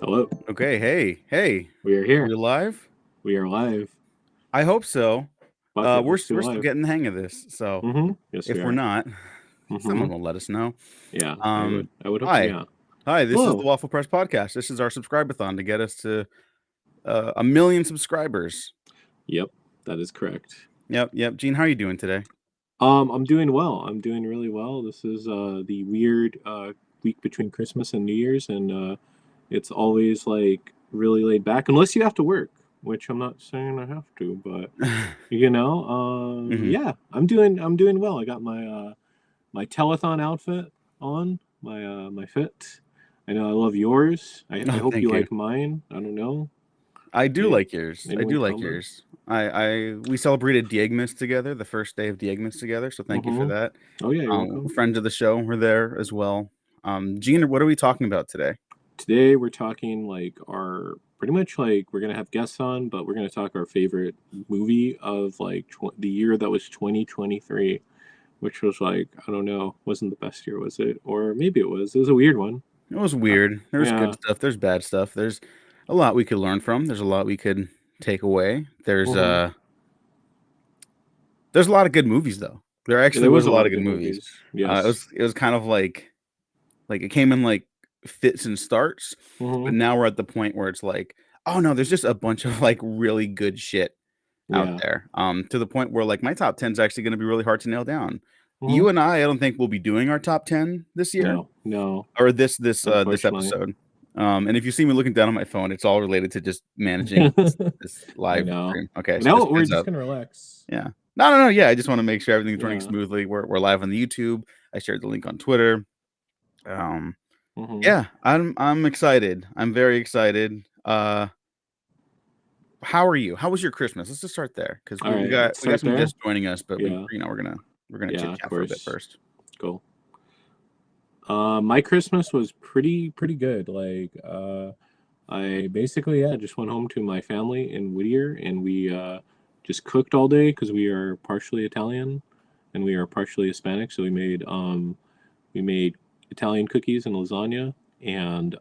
Hello. Okay, hey, We are are here. we live? We are live. I hope so. Fuck it. We're Let's do we're still live. getting the hang of this, so Yes, we if we're are. not, Mm-hmm. someone will let us know. Yeah, I would. Um, I would hope. hi, Yeah. hi. This is the Hello. Waffle Press podcast. This is our subscribe-a-thon to get us to 1 million subscribers. Yep, that is correct. Yep. Gene, how are you doing today? I'm doing well. I'm doing really well. This is the weird week between Christmas and New Year's, and it's always like really laid back, unless you have to work, which I'm not saying I have to, but hmm yeah, I'm doing well. I got my telethon outfit on, my fit. I know I love yours. I Oh, hope you thank you. like mine. I don't know. I do Maybe like yours. I maybe we do like combo. yours. We celebrated Diegmas together, the first day of Diegmas together. So thank you for Mm-hmm. that. Oh yeah, you're welcome. Friends of the show were there as well. Gene, what are we talking about today? Today we're talking like our pretty much like we're gonna have guests on, but we're gonna talk our favorite movie of like the year that was 2023, which was like I don't know, wasn't the best year, was it? Or maybe it was. It was a weird one. It was Uh, weird. There's good yeah. stuff. There's bad stuff. There's a lot we could learn from. There's a lot we could take away. Mm-hmm. There's a lot of good movies though. There Yeah, actually there was was a a lot lot of of good good movies. movies. It Yes. was kind of like it came in like fits and starts, but Mm-hmm. now we're at the point where it's like, oh no, there's just a bunch of like really good shit out Yeah. there. To the point where like my top 10 is actually going to be really hard to nail down. Mm-hmm. You and I don't think we'll be doing our top 10 this year No, no, or this unfortunately. episode. And if you see me looking down on my phone, it's all related to just managing this I live know. stream. Okay, so No, just we're heads just up. gonna relax. Yeah. No. Yeah, I just want to make sure everything's running Yeah. smoothly. We're live on the YouTube. I shared the link on Twitter. Um, Mm-hmm. yeah, I'm excited. I'm very excited. How are you? How was your Christmas? Let's just start there because All we right, got let's we got start some there. guests joining us, but Yeah. we're gonna chit Yeah, of chat for a bit course. first. Cool. My Christmas was pretty good. I basically just went home to my family in Whittier, and we just cooked all day because we are partially Italian and we are partially Hispanic. So we made Italian cookies and lasagna, and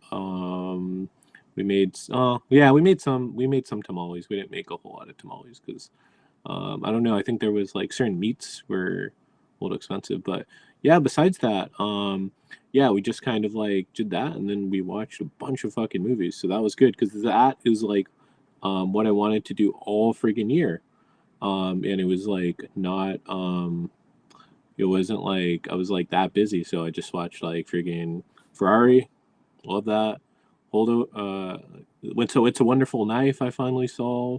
we made some tamales. We didn't make a whole lot of tamales because I don't know. I think there was like certain meats were a little expensive, but yeah. Besides that, yeah, we just kind of like did that, and then we watched a bunch of fucking movies. So that was good because that is like what I wanted to do all friggin' year. And it was like not it wasn't like I was like that busy, so I just watched like friggin' Ferrari. Love that. Hold went to It's a Wonderful Knife. I finally saw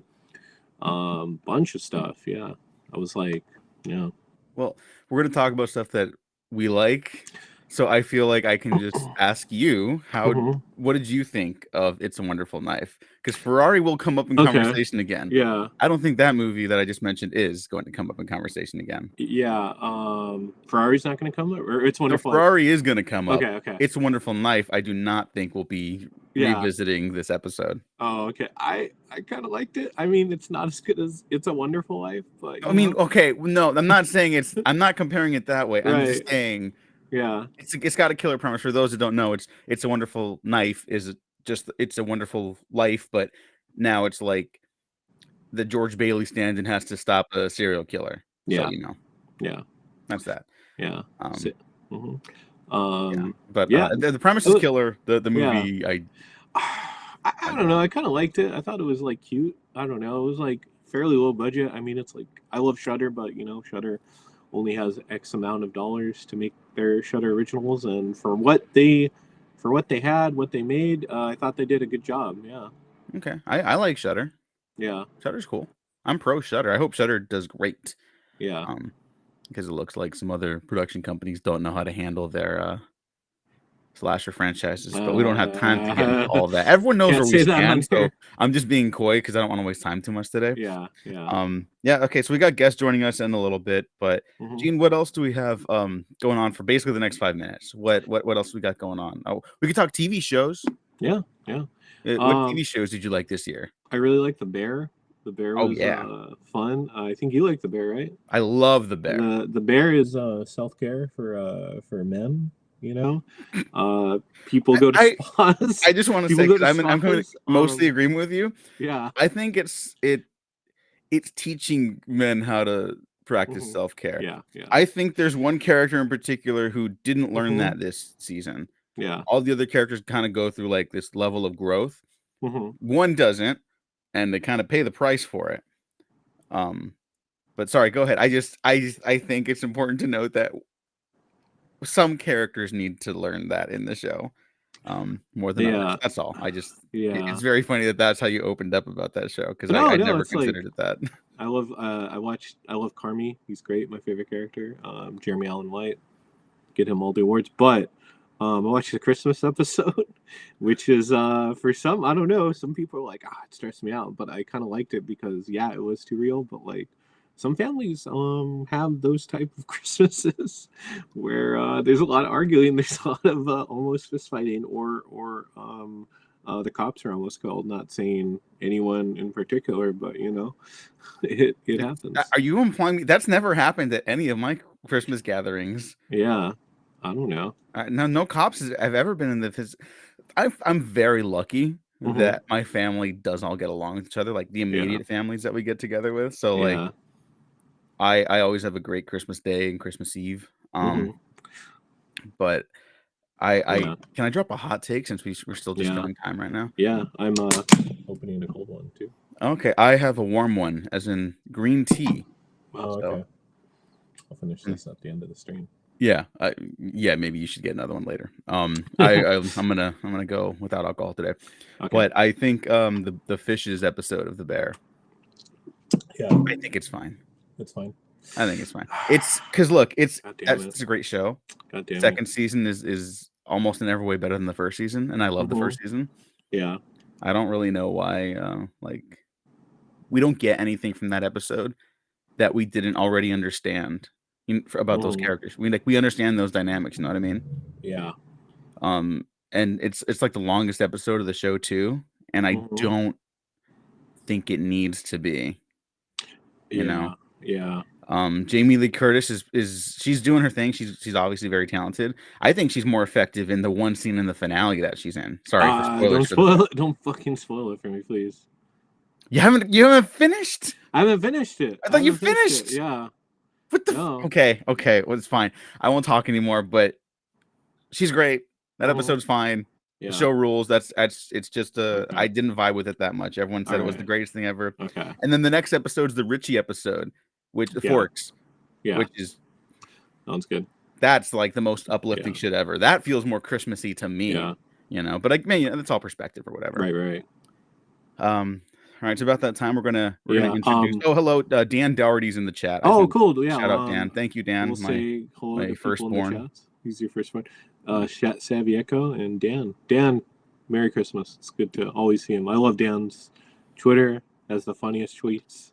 bunch of stuff. Yeah, I was like, yeah. Well, we're gonna talk about stuff that we like. So I feel like I can just ask you, Hmm. what did you think of It's a Wonderful Knife? Because Ferrari will come up in Okay. conversation again. Yeah. I don't think that movie that I just mentioned is going to come up in conversation again. Yeah. Ferrari's not gonna come, or It's So Wonderful Life. Ferrari is going to come up. Okay. Okay. It's a Wonderful Knife. I do not think we'll be Yeah. revisiting this episode. Oh, okay. I kind of liked it. I mean, it's not as good as It's a Wonderful Life, but I mean, okay, no, I'm not saying I'm not comparing it that way. I'm right. just saying Yeah. it's got a killer premise. For those that don't know, it's a wonderful knife is just it's a wonderful life, but now it's like the George Bailey stands and has to stop a serial killer. So Yeah. you know Yeah. that's that. Yeah. Um, Hmm. yeah, Um. but Yeah. the premise It is wa- killer. The yeah. movie, I I don't don't know. know. I kind of liked it. I thought it was like cute. I don't know. It was like fairly low budget. I mean, it's like I love Shutter, but Shutter only has X amount of dollars to make their Shutter originals, and for what they had, what they made, I thought they did a good job. Yeah, Okay, I like Shutter. yeah, Shutter's cool. I'm pro Shutter. I hope Shutter does great. yeah. Um, because it looks like some other production companies don't know how to handle their slasher franchises, but we don't have time to get into Uh, all that. Everyone knows can't where we say that on stand, so here. I'm just being coy because I don't want to waste time too much today. Yeah, yeah. Yeah, okay, so we got guests joining us in a little bit, but Hmm. Gene, what else do we have going on for basically the next 5 minutes? What else we got going on? Oh, we could talk TV shows. Yeah, yeah. What Um, TV shows did you like this year? I really like the bear. The bear Oh was yeah, fun. I think you like the bear, right? I love The Bear. The bear is self care for men. You know, people go to I spas. I just want to People say go because to I'm coming spas. mostly agreeing with you. Yeah. I think it's teaching men how to practice Hmm. self-care. Yeah. Yeah. I think there's one character in particular who didn't learn Hmm. that this season. Yeah. All the other characters kind of go through like this level of growth. Hmm. One doesn't, and they kind of pay the price for it. Um, but sorry, go ahead. I think it's important to note that some characters need to learn that in the show, more than others. Yeah. That's all. Yeah. It's very funny that that's how you opened up about that show because No, I no, never it's like considered it that. I love Carmi. He's great, my favorite character. Jeremy Allen White. Get him all the awards. But I watched the Christmas episode, which is for some, I don't know, some people are like, it stressed me out, but I kind of liked it because yeah, it was too real. But like some families have those type of Christmases where there's a lot of arguing, there's a lot of almost fist fighting, or the cops are almost called. Not saying anyone in particular, but it happens. Are you implying that's never happened at any of my Christmas gatherings? Yeah, I don't know. No cops have ever been in the. I'm very lucky Hmm. that my family does all get along with each other, like the Yeah, immediate families that we get together with. So like, yeah. I always have a great Christmas Day and Christmas Eve. Hmm. But I Yeah, can I drop a hot take since we're still just yeah, killing time right now? yeah. I'm opening a cold one too. Okay, I have a warm one, as in green tea. Oh, So okay. I'll finish mm, this at the end of the stream. yeah, maybe you should get another one later. I'm gonna go without alcohol today, Okay. but I think the fishes episode of the bear, Yeah, I think it's fine. it's fine. I think it's fine. It's because look, God damn it. it's a great show. God damn it. Second season is almost in every way better than the first season, and I love the Hmm. first season. Yeah. I don't really know why like we don't get anything from that episode that we didn't already understand about those Hmm. characters. We understand those dynamics, you know what I mean? Yeah. And it's like the longest episode of the show too, and I Hmm. don't think it needs to be, you know. Yeah. Yeah. Jamie Lee Curtis is she's doing her thing. She's obviously very talented. I think she's more effective in the one scene in the finale that she's in. Sorry for Don't spoilers for the spoil it. Don't fucking spoil it for me, please. you haven't finished? I haven't finished it. I I thought you haven't finished it. finished. Yeah. What the No. okay, well it's fine. I won't talk anymore, but she's great. That Hmm. episode's fine. The Yeah. show rules. That's it's just I Okay. didn't vibe with it that much. Everyone All said it was the right. greatest thing ever. Okay. And then the next episode's the Richie episode, which the Yeah. Forks, Yeah. which is Sounds good. that's like the most uplifting Yeah. shit ever. That feels more Christmassy to me, Yeah. but like man, that's all perspective or whatever. Right. Right. All right, so about that time we're gonna Yeah. introduce. Oh, hello, Dan Dougherty's in the chat. I Oh, think cool. Yeah. shout out Dan. Thank you, Dan. We'll say hello My to people in the firstborn. chat. Who's your first one? Savvy Echo and Dan. Dan, Merry Christmas. It's good to always see him. I love Dan's Twitter. Has the funniest tweets,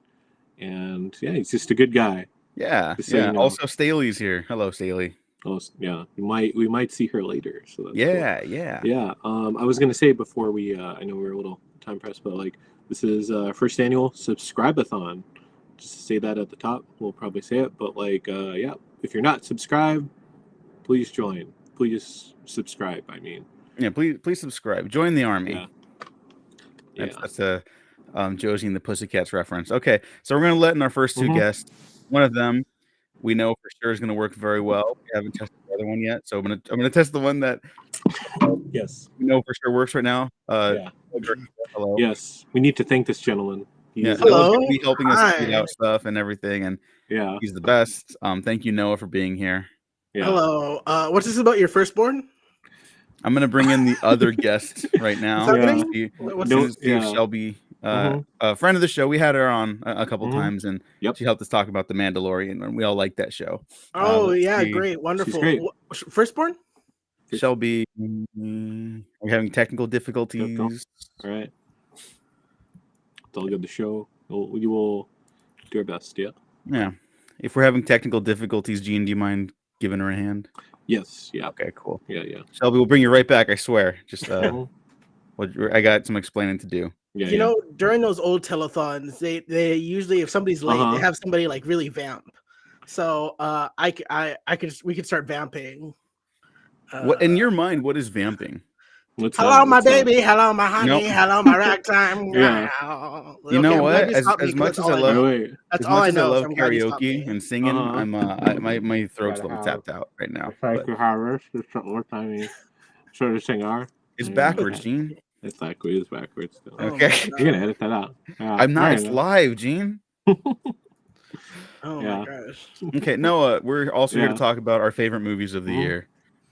and yeah, he's just a good guy. Yeah, Just so yeah. you know. Also, Staley's here. Hello, Staley. Oh, yeah. We might see her later. So that's Yeah, cool. yeah. Yeah. I was gonna say before we. I know we're a little time pressed, but like this is first annual subscribe-a-thon. Just to say that at the top, we'll probably say it. But like, yeah, if you're not subscribed, please join. Please subscribe. I mean. Yeah, please subscribe. Join the army. Yeah. Yeah. That's a Josie and the Pussycats reference. Okay, so we're gonna let in our first two guests. One of them we know for sure is gonna work very well. We haven't tested the other one yet, so I'm gonna test the one that Yes. we know for sure works right now. Yeah. Hello. Yes. We need to thank this gentleman. Yeah, He's, Noah's gonna be helping us tweet Hi. out stuff and everything, and yeah. he's the best. Thank you, Noah, for being here. Yeah. Hello. What's this about your firstborn? I'm gonna bring in the other guest right now. Yeah. Steve Shelby, a friend of the show. We had her on a couple times, and Yep. she helped us talk about The Mandalorian, and we all like that show. Oh let's yeah, see. great, wonderful. great. Firstborn? Shelby, we're having technical difficulties. All right. It's all good. The show. We will do our best. Yeah. Yeah. If we're having technical difficulties, Gene, do you mind giving her a hand? Yes. Yeah. Okay. Cool. Yeah. Yeah. Shelby, we'll bring you right back. I swear. Just Mhm. I got some explaining to do. Yeah. You know, during those old telethons, they usually, if somebody's late, they have somebody like really vamp. So we could start vamping. What in your mind? What is vamping? What's Hello, that? my What's that? baby. Hello, my honey. Nope. Hello, my ragtime. Yeah. You know Okay, I'm glad what? you As stopped me as 'cause much that's as all I I Wait, love, know. wait. That's as all much I as I know. So love I'm glad you stopped karaoke me. and singing, Uh-huh. my throat's a Gotta little have tapped out right now. a try But to harvest. What time you sort of singer? it's Yeah, backwards, Gene. it's backwards still. Oh Okay. my You're gonna god. edit that out. Yeah. I'm not. All It's right. live, Gene. Oh my Yeah. gosh. Okay, Noah, we're also here to Yeah. talk about our favorite movies of the Mhm. year.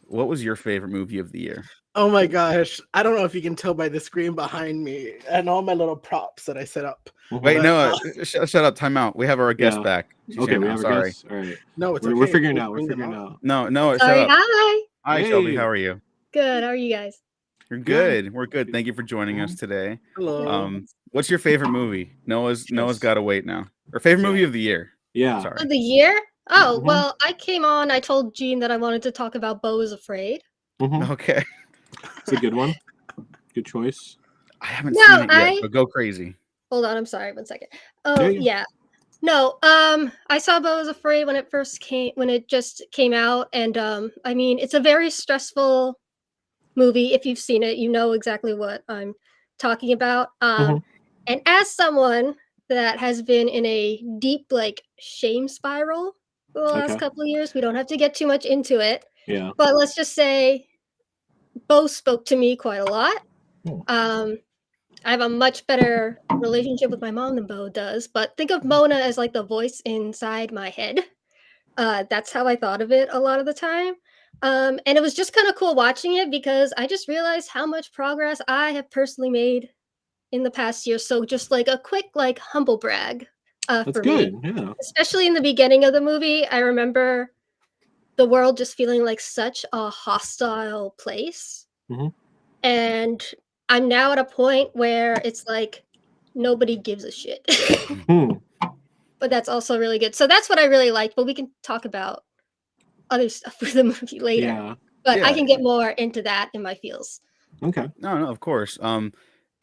What was your favorite movie of the year? Oh my gosh. I don't know if you can tell by the screen behind me and all my little props that I set up. Wait, But, Noah, shut up. Time out. We have our guest Yeah. back. She's Okay, here we now. have a Sorry. guess. All right. no, it's We're okay. figuring Please out. We're bring them figuring on. out. No, Noah, shut Sorry. up. Hi. Hi, Shelby. Hey. How are you? Good. How are you guys? You're Good. good. We're good. Thank you for joining us today. Hello. What's your favorite movie? Noah's Yes. got to wait now. Or favorite movie Yeah. of the year? Yeah. Sorry. Of the year? Oh, Mhm. well, I came on. I told Gene that I wanted to talk about Beau is Afraid. Mhm. Okay. It's a good one. Good choice. I haven't No, seen it yet, but go crazy. Hold on. I'm sorry. 1 second. Yeah, Oh, yeah. yeah. No, I saw Beau is Afraid when it just came out. And, I mean, it's a very stressful movie. If you've seen it, you know exactly what I'm talking about. Mhm. And as someone that has been in a deep, like, shame spiral for the last Okay. couple of years, we don't have to get too much into it, Yeah. but let's just say Beau spoke to me quite a lot. Hmm. I have a much better relationship with my mom than Beau does, but think of Mona as like the voice inside my head. That's how I thought of it a lot of the time. And it was just kind of cool watching it because I just realized how much progress I have personally made in the past year. So just like a quick like humble brag That's for me, good. Yeah. especially in the beginning of the movie. I remember the world just feeling like such a hostile place. Mhm. And I'm now at a point where it's like nobody gives a shit. Hmm. But that's also really good. So that's what I really liked, but we can talk about other stuff with the movie later. Yeah. But I Yeah. can get more into that in my feels. Okay. No, of course.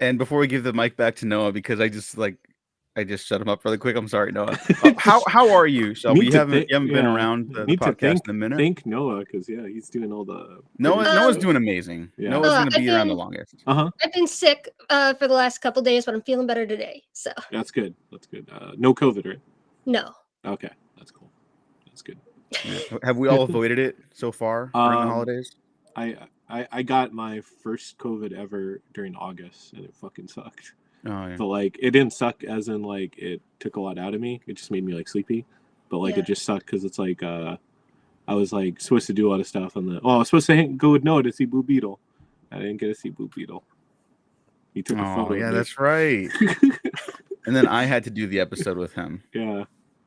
And before we give the mic back to Noah, because I just shut him up really quick. I'm sorry, Noah. How are you, Shelby? Need You to haven't think. you haven't been Yeah. around the Need to podcast in a minute. thank Noah because yeah, he's doing all the. Noah's producing. doing amazing. Yeah. Noah's gonna I've be around the been longest. Uh-huh. I've been sick for the last couple days, but I'm feeling better today. So That's good. That's good. No COVID, right? no. Okay. That's cool. That's good. Yeah. Have we all avoided it so far during the holidays? I got my first COVID ever during August and it fucking sucked. Oh yeah. But like it didn't suck as in like it took a lot out of me. It just made me like sleepy. But like Yeah. it just sucked because it's like I was like supposed to do a lot of stuff on the I was supposed to go with Noah to see Blue Beetle. I didn't get to see Blue Beetle. He took a Oh photo yeah, of me. that's right. And then I had to do the episode with him. Yeah.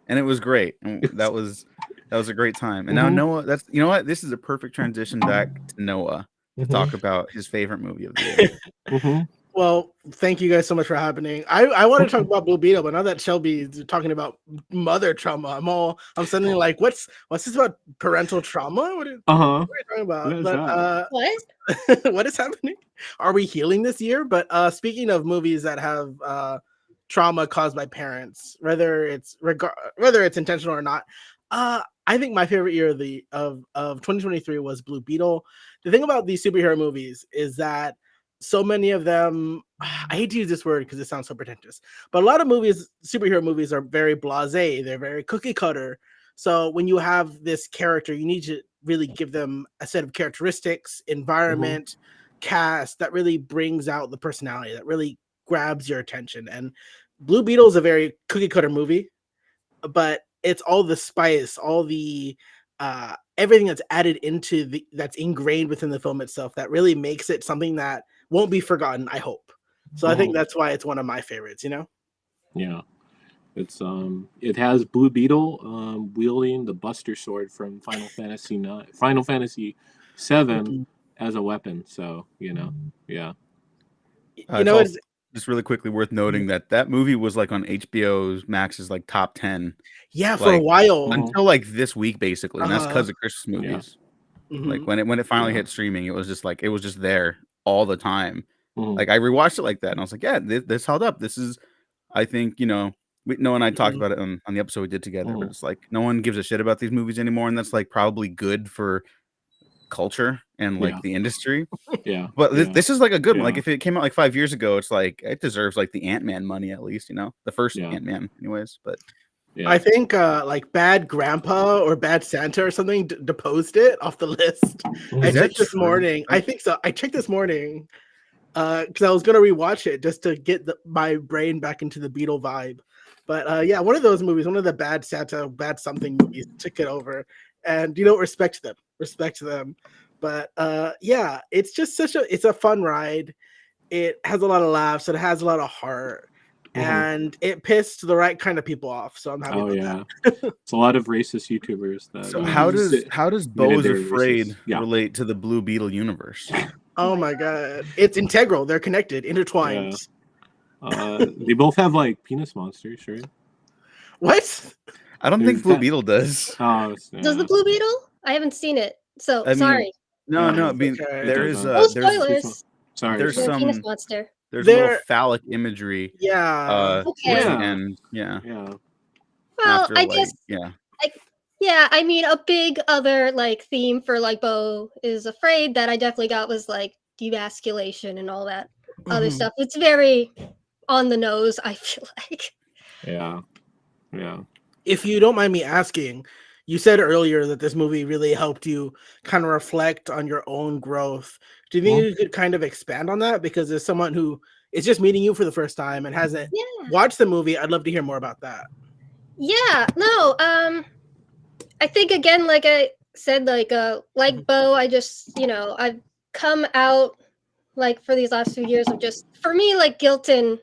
And it was great. And that was a great time. And now Mhm. Noah, that's you know what? This is a perfect transition back to Noah to Mhm. talk about his favorite movie of the year. Mhm. Well, thank you guys so much for happening. I want to talk about Blue Beetle, but now that Shelby's talking about mother trauma, I'm suddenly like, what's this about parental trauma? What are you talking about? What is But that? What? what is happening? Are we healing this year? But speaking of movies that have trauma caused by parents, whether it's intentional or not, I think my favorite year of 2023 was Blue Beetle. The thing about these superhero movies is that so many of them, I hate to use this word because it sounds so pretentious, but a lot of superhero movies are very blasé. They're very cookie cutter. So when you have this character, you need to really give them a set of characteristics, environment, cast that really brings out the personality, that really grabs your attention. And Blue Beetle is a very cookie cutter movie, but it's all the spice, all the everything that's added into that's ingrained within the film itself that really makes it something that won't be forgotten, I hope. So I think that's why it's one of my favorites, Yeah. It's it has Blue Beetle wielding the Buster Sword from Final Fantasy 7 as a weapon. So, yeah. You It's know, also just really quickly worth noting that movie was like on HBO Max's like top 10 for a like while. until like this week basically. And that's because of Christmas Yeah. movies. Like when it finally hit streaming, it was just there all the time. Like I rewatched it like that and I was like, yeah, this held up. This is I think, Noah and I talked about it on the episode we did together, but it's like no one gives a shit about these movies anymore, and that's like probably good for culture and like Yeah. the industry. Yeah. But yeah. this is like a good one. Like Yeah. if it came out like 5 years ago, it's like it deserves like the Ant-Man money at least, the first Yeah. Ant-Man, anyways. But Yeah. I think like Bad Grandpa or Bad Santa or something deposed it off the list. I Is that checked this true? morning. I think so. I checked this morning because I was gonna rewatch it just to get my brain back into the Beetle vibe. But yeah, one of those movies, one of the Bad Santa, Bad something movies, took it over. And respect them. But yeah, it's just it's a fun ride. It has a lot of laughs. It has a lot of heart. And it pissed the right kind of people off, so I'm happy Oh about yeah, that. it's a lot of racist YouTubers that. So how does Bo is they're Afraid racist. Yeah. relate to the Blue Beetle universe? Oh my god, it's integral. They're connected, intertwined. They both have like penis monsters, right? What? I don't There's think Blue that- Beetle does. Oh, Does the Blue Beetle? I haven't seen it, so I mean, sorry. No, Yeah, no. I it's mean, okay. there It is doesn't. No spoilers. Sorry. there's The some penis monster. there's a little There- phallic imagery Yeah. towards Okay. the Yeah. end. Yeah. Yeah. Well, After I like guess yeah. yeah. I mean, a big other like theme for like Bo is Afraid that I definitely got was like demasculation and all that other Mhm. stuff. It's very on the nose. I feel like. Yeah. Yeah. If you don't mind me asking, you said earlier that this movie really helped you kind of reflect on your own growth. Do you think you could kind of expand on that? Because as someone who is just meeting you for the first time and hasn't Yeah. watched the movie, I'd love to hear more about that. Yeah. No. I think again, like I said, like Bo, I just I've come out like for these last few years of just for me like guilt and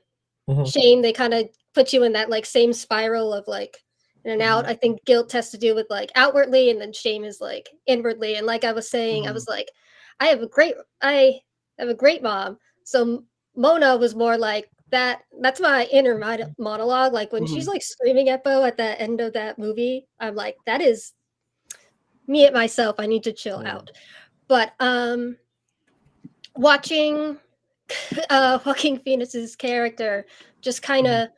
shame. They kind of put you in that like same spiral of like in and out. I think guilt has to do with like outwardly, and then shame is like inwardly. And like I was saying, I was like, I have a great mom. So Mona was more like that. That's my inner monologue. Like when she's like screaming at Bo at the end of that movie, I'm like, that is me at myself. I need to chill out. But watching Joaquin Phoenix's character just kind of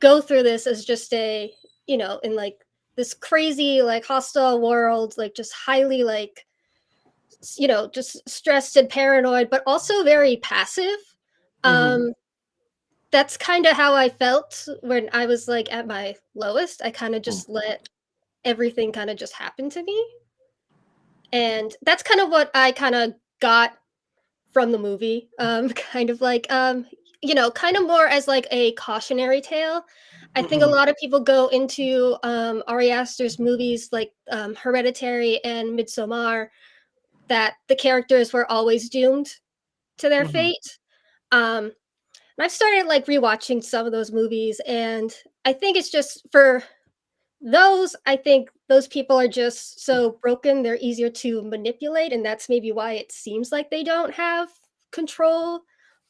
go through this as just a in like this crazy like hostile world, like just highly like just stressed and paranoid, but also very passive. That's kind of how I felt when I was like at my lowest. I kind of just let everything kind of just happen to me, and that's kind of what I kind of got from the movie. Kind of like kind of more as like a cautionary tale. I think a lot of people go into Ari Aster's movies like Hereditary and Midsommar that the characters were always doomed to their fate. And I've started like rewatching some of those movies, and I think it's just for those, I think those people are just so broken, they're easier to manipulate, and that's maybe why it seems like they don't have control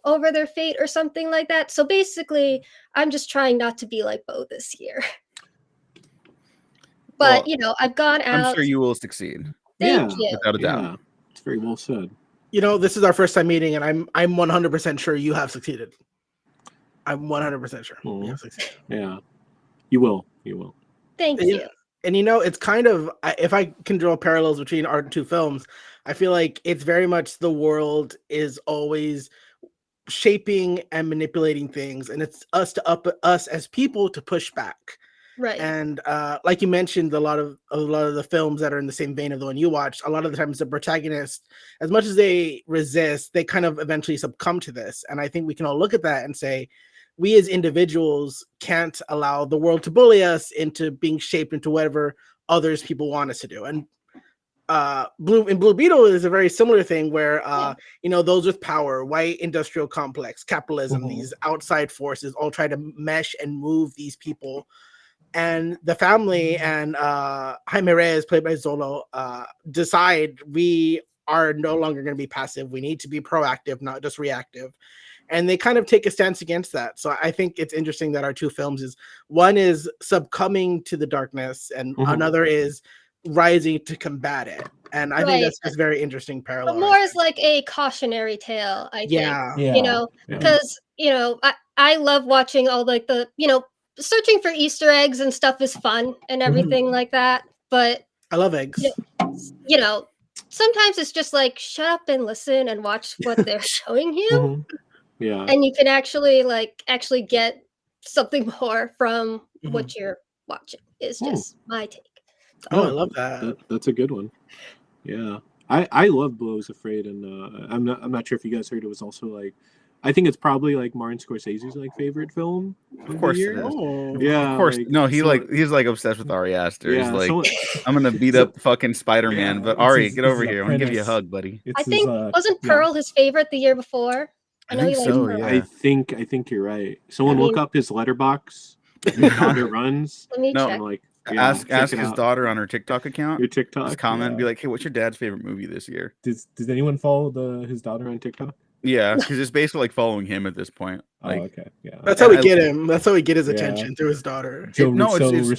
over their fate or something like that. So basically, I'm just trying not to be like Bo this year. But I've gone out. I'm sure you will succeed. Thank you. Without a doubt. Yeah. It's very well said. This is our first time meeting, and I'm 100% sure you have succeeded. I'm 100% sure you have succeeded. Yeah. You will. You will. Thank you. And it's kind of, if I can draw parallels between our two films, I feel like it's very much the world is always shaping and manipulating things, and it's us as people to push back. Right. And like you mentioned, a lot of the films that are in the same vein of the one you watched, a lot of the times the protagonist, as much as they resist, they kind of eventually succumb to this. And I think we can all look at that and say, we as individuals can't allow the world to bully us into being shaped into whatever others people want us to do. And Blue Beetle is a very similar thing where those with power, white industrial complex, capitalism, these outside forces all try to mesh and move these people. And the family and Jaime Reyes, played by Zolo, decide we are no longer going to be passive. We need to be proactive, not just reactive. And they kind of take a stance against that. So I think it's interesting that our two films is one is succumbing to the darkness and another is rising to combat it. And I think that's just very interesting parallel. But more as like a cautionary tale, I think. Because I love watching all like the searching for Easter eggs and stuff is fun and everything like that. But I love eggs. sometimes it's just like shut up and listen and watch what they're showing you, Mhm. Yeah. and you can actually get something more from what you're watching. Is Hmm. just my take. Oh, I Yeah, love that. That's a good one. Yeah, I love Beau is Afraid, and I'm not sure if you guys heard it was also like, I think it's probably like Martin Scorsese's like favorite film Of of the course it year. is. Oh, Yeah, Of course. like No, he's so. like obsessed with Ari Aster. He's Yeah, like, someone. I'm gonna beat So up fucking Spider-Man, yeah, but it's Ari, get it's over his here. I want to give you a apprentice. hug, buddy. I It's his think wasn't yeah. Pearl his favorite the year before? I know think he likes so, Pearl. yeah. I think you're right. I Someone look mean, up his letterbox. His daughter runs, let me No, check. and like yeah, check ask it his out. daughter on her TikTok account. Your Just TikTok. comment and be Yeah. like, hey, what's your dad's favorite movie this year? Does anyone follow his daughter on TikTok? Yeah, because it's basically like following him at this point. Oh, Like, okay, yeah. that's how we I- get him. That's how we get his Yeah. attention through his daughter. Joe no, Russo it's true, 'cause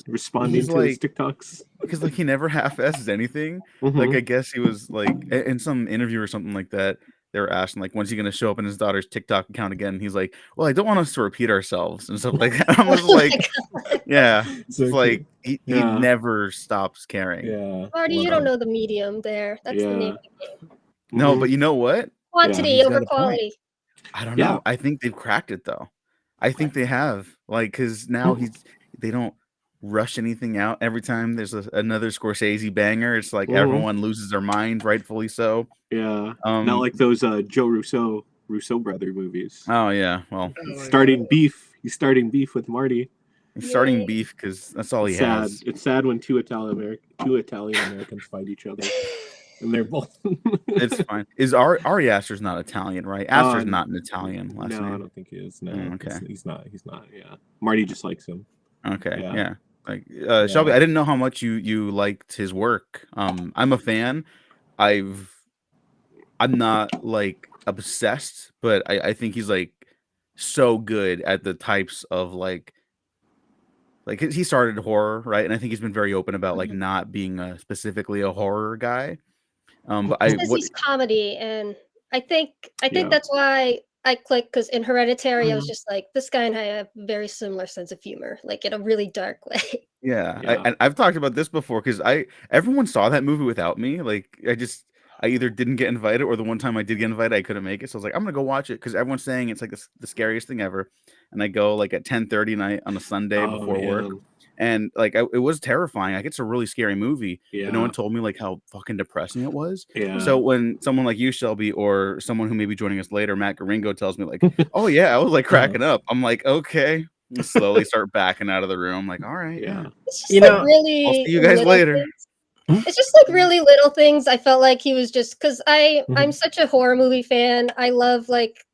responding he's to his like- TikToks. because like he never half-asses anything. Mhm. Like I guess he was like in some interview or something like that. They were asking like, when's he gonna show up in his daughter's TikTok account again? And he's like, well, I don't want us to repeat ourselves and stuff like that. I was Oh my like, yeah, So it's like cute. he Yeah. never stops caring. Yeah. Marty, love you don't it. know the medium there. That's the name Yeah. of the game. No, Mhm. but you know what? Quantity He's over got a point. quality. I don't Yeah. know. I think they've cracked it though. I think they have. Like, because now they don't rush anything out. Every time there's another Scorsese banger, it's like Mhm. everyone loses their mind, rightfully so. Yeah. Not like those Joe Russo brother movies. Oh yeah. Well, Oh, Starting beef. He's starting beef with Marty. he's starting Yay. beef because that's all he It's sad. has. It's sad when two Italian Americans fight each other, and they're both. It's fine. Is Ari Aster's not Italian, right? Aster's not an Italian last No, I name. don't think he is. No, Okay. he's not. He's not. Yeah, Marty just likes him. Okay, Yeah. yeah. Like Shelby, I didn't know how much you liked his work. I'm a fan. I'm not like obsessed, but I think he's like so good at the types of like he started horror, right? And I think he's been very open about like not being specifically a horror guy. But He says he's comedy, and I think Yeah. that's why I clicked, because in Hereditary, I was Mhm. just like, this guy and I have a very similar sense of humor, like in a really dark way. Yeah, Yeah. I've talked about this before because everyone saw that movie without me. Like I either didn't get invited or the one time I did get invited, I couldn't make it. So I was like, I'm gonna go watch it because everyone's saying it's like the scariest thing ever. And I go like at 10:30 night on a Sunday Oh, before work, man. and like it was terrifying. Like it's a really scary movie, Yeah. but no one told me like how fucking depressing it was. Yeah. So when someone like you, Shelby, or someone who may be joining us later, Matt Garingo, tells me like, oh yeah, I was like cracking up. I'm like, okay. And slowly start backing out of the room. Like, all right, yeah. It's just You like know, really. I'll see you guys little later. things. It's just like really little things. I felt like he was just, because I'm such a horror movie fan. I love like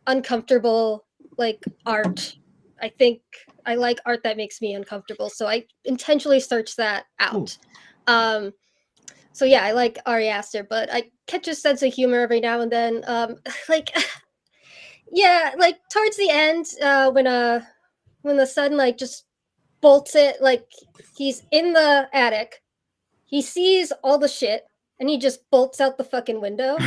uncomfortable like art. I think I like art that makes me uncomfortable, so I intentionally search that out. So yeah, I like Ari Aster, but I catch a sense of humor every now and then. Like yeah, like towards the end, when the son like just bolts it, like he's in the attic, he sees all the shit, and he just bolts out the fucking window.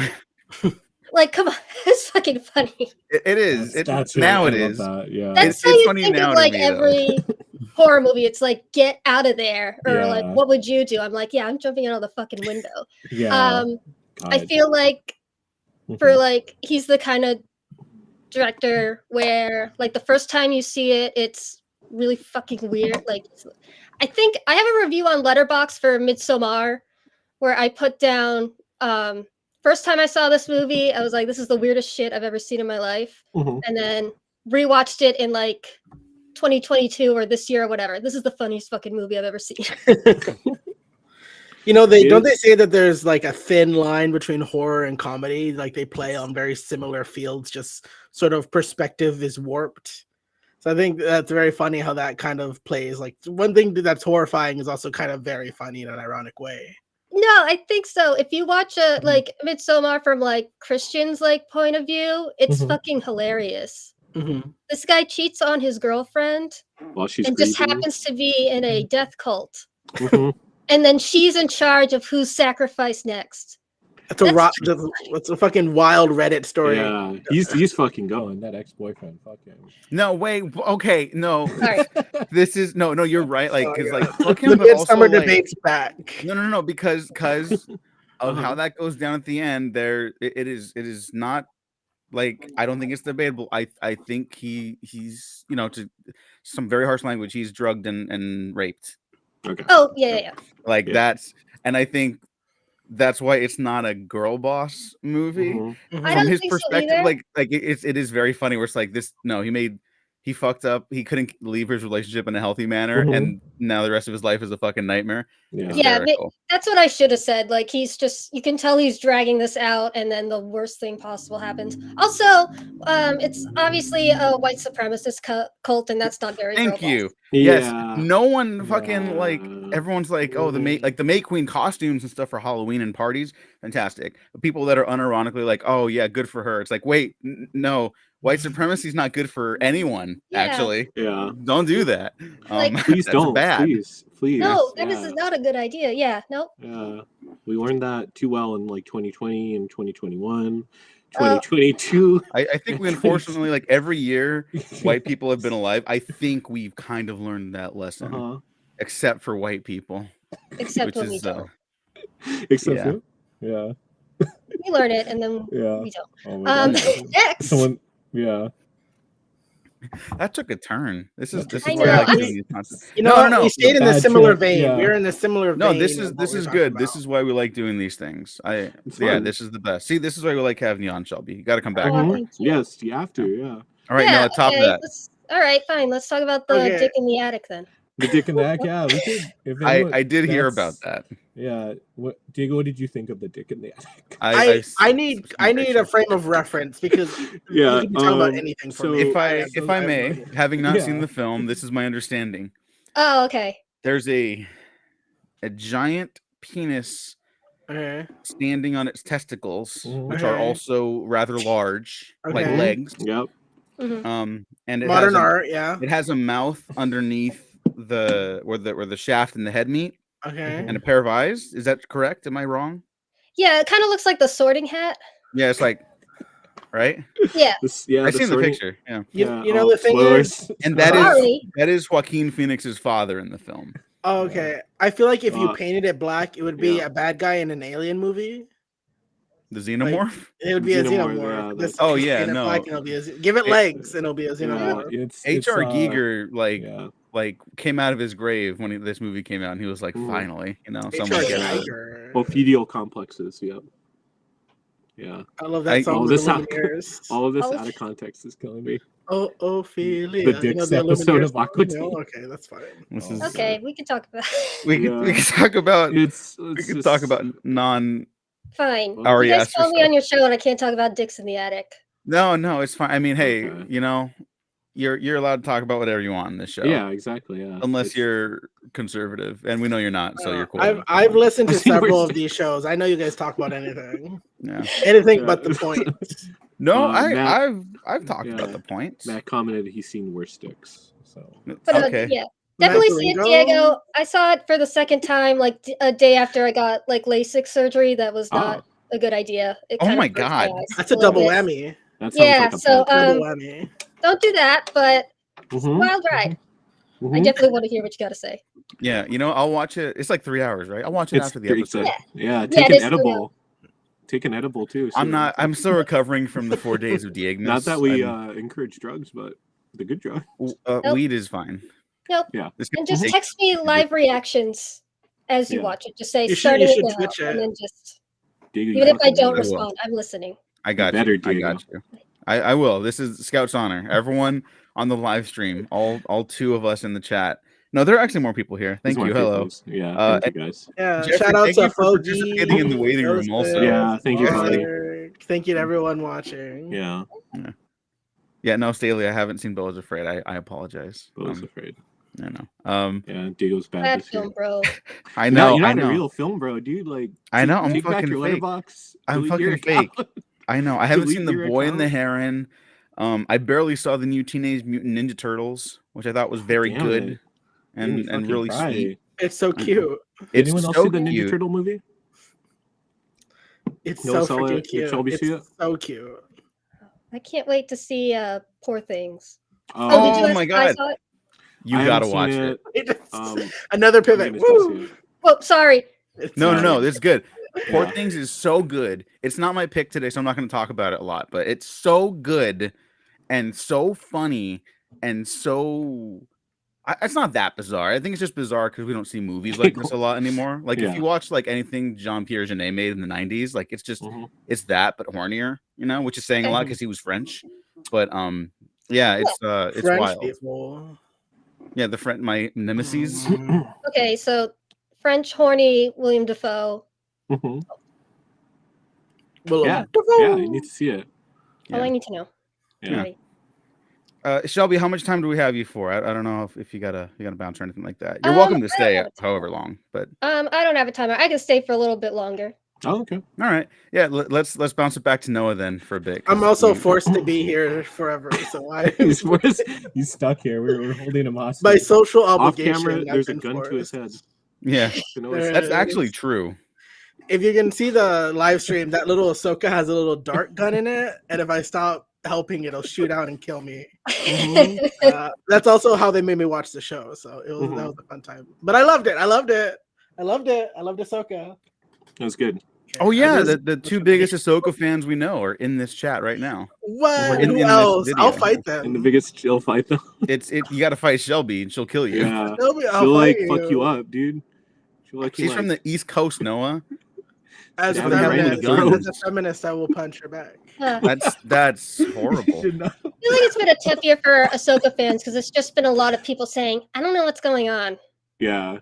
Like, come on, it's fucking funny. It is. That's now I it love is. that. Yeah. That's how it's you funny think now of to like me, though. every horror movie. It's like, get out of there, or like, Yeah. what would you do? I'm like, yeah, I'm jumping out of the fucking window. Yeah. I feel like for like he's the kind of director where like the first time you see it, it's really fucking weird. Like, I think I have a review on Letterboxd for Midsommar where I put down first time I saw this movie, I was like, this is the weirdest shit I've ever seen in my life. And then rewatched it in like 2022 or this year or whatever. This is the funniest fucking movie I've ever seen. You know, don't they say that there's like a thin line between horror and comedy? Like they play on very similar fields, just sort of perspective is warped. So I think that's very funny how that kind of plays. Like one thing that's horrifying is also kind of very funny in an ironic way. No, I think so. If you watch a like Midsommar from like Christian's like point of view, it's fucking hilarious. This guy cheats on his girlfriend while she's and just grieving. happens to be in a death cult. And then she's in charge of who's sacrificed next. That's a fucking wild Reddit story. Yeah, he's fucking going. That ex-boyfriend, fuck him. No, wait. Okay, no. Sorry. This is no. You're right. Like, because like fuck him, The but also Midsummer like, debate's back. no, because of how Uh-huh. that goes down at the end, it is not like, I don't think it's debatable. I think he's, to some very harsh language, he's drugged and raped. Okay. Oh, yeah. Like Yeah. and I think that's why it's not a girl boss movie. Mhm. I From don't his think so perspective, either. it is very funny where it's like this. No, he fucked up. He couldn't leave his relationship in a healthy manner, Mhm. and now the rest of his life is a fucking nightmare. Yeah. Yeah, Hysterical. that's what I should have said. Like, he's just, you can tell he's dragging this out, and then the worst thing possible happens. Also, it's obviously a white supremacist cult, and that's not very girl Thank you. boss. Yes, Yeah. no one fucking like. Yeah. Everyone's like, oh, the May Queen costumes and stuff for Halloween and parties, fantastic. But people that are unironically like, oh yeah, good for her. It's like, wait, no, white supremacy is not good for anyone. Yeah. Actually, Yeah. don't do that. Like, Please that's don't. bad. Please. no, that Yeah. is not a good idea. Yeah, no. Yeah. We learned that too well in like 2020 and 2021, 2022. I think we and unfortunately, like every year, white people have been alive. I think we've kind of learned that lesson, Uh-huh. except for white people, Except which when we is don't. Except Yeah. for yeah. We learn it, and then Yeah. we don't. Oh my God. Next. Someone. Yeah. that took a turn. This is I why I like know. doing these concepts. You know No, what? no, no. We stayed in the Bad similar trip, vein. yeah. We're in the similar No, vein. this of is what this we're is talking good. This about. is why we like doing these things. It's fun. This is the best. See, this is why we like having you on, Shelby. You got to come back. Oh, more. thank you. Yes, you have to. Yeah. All right, Yeah, now top of okay, that. all right, fine. Let's talk about the Okay. dick in the attic then. The dick in the attic. Yeah, we could. If anyone, I did hear that's- about that. Yeah. What, Diego? What did you think of the dick in the attic? I need a frame of reference because Yeah, you can be talking about anything for so- me. If have I no may, idea. having not seen Yeah. the film, this is my understanding. Oh, okay. There's a giant penis Okay. standing on its testicles, Mhm. which are Okay. also rather large, like Okay. legs. Yep. Mhm. And it Modern has art, yeah. it has a mouth underneath where the shaft and the head meet, Okay. and a pair of eyes. Is that correct? Am I wrong? Yeah, it kind of looks like the Sorting Hat. Yeah, it's like right. Yeah. Yeah. I've seen the sorting- picture. Yeah, You know the thing is, spoilers. and that Sorry. is Joaquin Phoenix's father in the film. okay. I feel like if you Fuck. painted it black, it would be Yeah. a bad guy in an alien movie. The xenomorph. It would be a Xenomorph, xenomorph. yeah, Just Oh, like yeah, paint it no. black and it'll be give it legs and it'll be a Yeah, xenomorph. it's H.R. Giger yeah. like came out of his grave when this movie came out, and he was like, Mhm. finally, H.R. someone get it. Geiger. Ophidial complexes. Yep. Yeah. I love I- that song. all with this the out- Lumineers. All of this Oh. out of context is killing me. Oh, Ophelia. The You know, Dicks episode Lumineers of Aqua song? Teen. No? Okay, that's fine. This is Okay, we can talk about. we Yeah. can talk about It's we can just- talk about non. Fine. Well, You guys RES call me on your show, and I can't talk about dicks in the attic. No, it's fine. I mean, hey, Okay. you're allowed to talk about whatever you want in this show. Yeah, exactly. Yeah. Unless It's- you're conservative, and we know you're not, so you're cool. I've listened to I see what several you're of these shows. I know you guys talk about anything, Yeah. anything Yeah. but the point. No, Matt- I've talked yeah. about the points. Matt commented he's seen worse dicks. So But Okay. yeah, definitely Matt see it, Ringo? Diego. I saw it for the second time, like a day after I got like LASIK surgery. That was not a good idea. It Oh kinda my hurts my God. eyes That's a little double bit. whammy. that sounds Yeah, like a so, bad Double whammy. Don't do that, but it's a Mhm. wild ride. I Mhm. definitely want to hear what you got to say. Yeah, I'll watch it. It's like 3 hours, right? I'll watch it It's after the pretty episode. good. Yeah, Yeah, take it an is really edible. Take an edible too. so- I'm still recovering from the 4 days of Diagnos. Not that we encourage drugs, but the good drug. Nope. Weed is fine. Nope. Yeah. This And can just take- text me live reactions as you Yeah. watch it. Just say You should- starting you it should now, Twitch it. and then just Diego, you even if I fucking don't better. will. respond, I'm listening. I got Better, you. I Diego. got you. I will. This is Scout's honor. Everyone on the live stream, all 2 of us in the chat. No, there are actually more people here. Thank These you. are my Hello. favorite. Yeah, Uh, thank you guys. Yeah, Jeffrey, shout out thank to you for Foggy. participating in the waiting room also. Yeah, thank you, Honestly. buddy. Thank you to everyone watching. Yeah, Yeah, no, Staley, I haven't seen Bella's Afraid. I apologize. I was afraid. I know. Yeah, Diego's bad Bad this year. film, bro. I You're know. not, you're I not know. a real film bro, dude. Like, I know, I'm take back fucking your fake. letterbox. I'm delete fucking your fake. account. I know. I haven't Delete seen The your Boy and the account. Heron. I barely saw the new Teenage Mutant Ninja Turtles, which I thought was very Damn good it. Made me and fucking really cry. sweet. It's so cute. It's Anyone else so see the Ninja cute. Turtle movie? It's You so all saw freaking it? Did cute. Shelby It's see it? so cute. I can't wait to see Poor Things. Oh, did you guys my guys God. saw it? You I gotta haven't watch seen it. It's Um, another I'm pivot. gonna go see Woo! it. Oh, sorry. It's No, so no, cute. it's good. Poor Yeah. Things is so good. It's not my pick today, so I'm not going to talk about it a lot. But it's so good and so funny and so. It's not that bizarre. I think it's just bizarre because we don't see movies like this a lot anymore. Like if Yeah. you watch like anything Jean-Pierre Jeunet made in the 90s, like it's just Mhm. it's that but hornier, which is saying a Okay. lot because he was French. But yeah, it's French wild. people. Yeah, my nemesis. Okay, so French horny William Dafoe. Mhm. Willem Yeah. Dafoe. Yeah, you need to see it. All Yeah. I need to know. Yeah. Right. Shelby, how much time do we have you for? I don't know if you gotta bounce or anything like that. You're welcome to I don't stay have a however timer. long, but I don't have a timer. I can stay for a little bit longer. Oh, okay. all right. Yeah, let's bounce it back to Noah then for a bit. 'cause I'm also we- forced to be here forever, so He's forced. He's stuck here. We're holding him hostage. by social Off obligation. camera, I've there's a been gun to his head. forced. Yeah, You know, it's- that's There actually is. true. If you can see the live stream, that little Ahsoka has a little dart gun in it, and if I stop helping, it'll shoot out and kill me. That's also how they made me watch the show, so that was a fun time. But I loved it. I loved Ahsoka. That was good. Oh yeah, I just- the two biggest Ahsoka fans we know are in this chat right now. What? In Who this else? I'll video. fight them. And the biggest chill fight though. You got to fight Shelby and she'll kill you. Yeah. Shelby, I'll She'll like fight fuck you up, dude. She'll like She's from the East Coast, Noah. As a Yeah, right in the throat. feminist, I will punch her back. That's horrible. Should not- I feel like it's been a tough year for Ahsoka fans because it's just been a lot of people saying, I don't know what's going on. Yeah.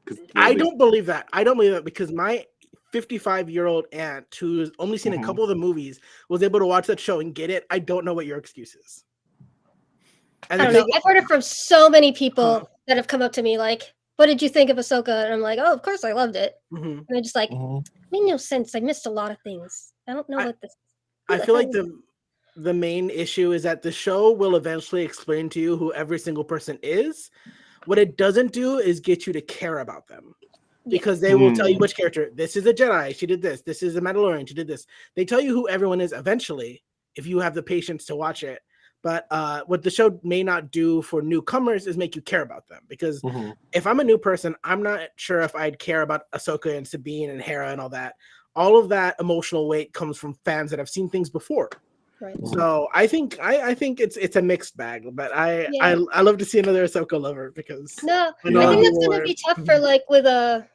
'cause I don't believe that. I don't believe that because my 55-year-old aunt, who's only seen a couple of the movies, was able to watch that show and get it. I don't know what your excuse is. And I don't know. I've heard it from so many people that have come up to me like, what did you think of Ahsoka? And I'm like, oh, of course I loved it. And they're just like, it made no sense. I missed a lot of things. I don't know what this. I feel like the main issue is that the show will eventually explain to you who every single person is. What it doesn't do is get you to care about them. Because they will tell you which character. This is a Jedi. She did this. This is a Mandalorian. She did this. They tell you who everyone is eventually, if you have the patience to watch it. But what the show may not do for newcomers is make you care about them. Because if I'm a new person, I'm not sure if I'd care about Ahsoka and Sabine and Hera and all that. All of that emotional weight comes from fans that have seen things before. Right. So I think it's a mixed bag. But I love to see another Ahsoka lover because No, I know I think I'll that's be gonna be warned. tough for like with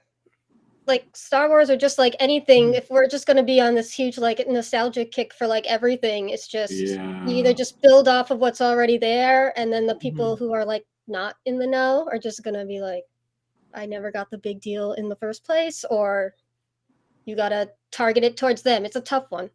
like Star Wars or just like anything. If we're just gonna be on this huge like nostalgic kick for like everything, it's just you either just build off of what's already there, and then the people who are like not in the know are just gonna be like, I never got the big deal in the first place, or you gotta target it towards them. It's a tough one.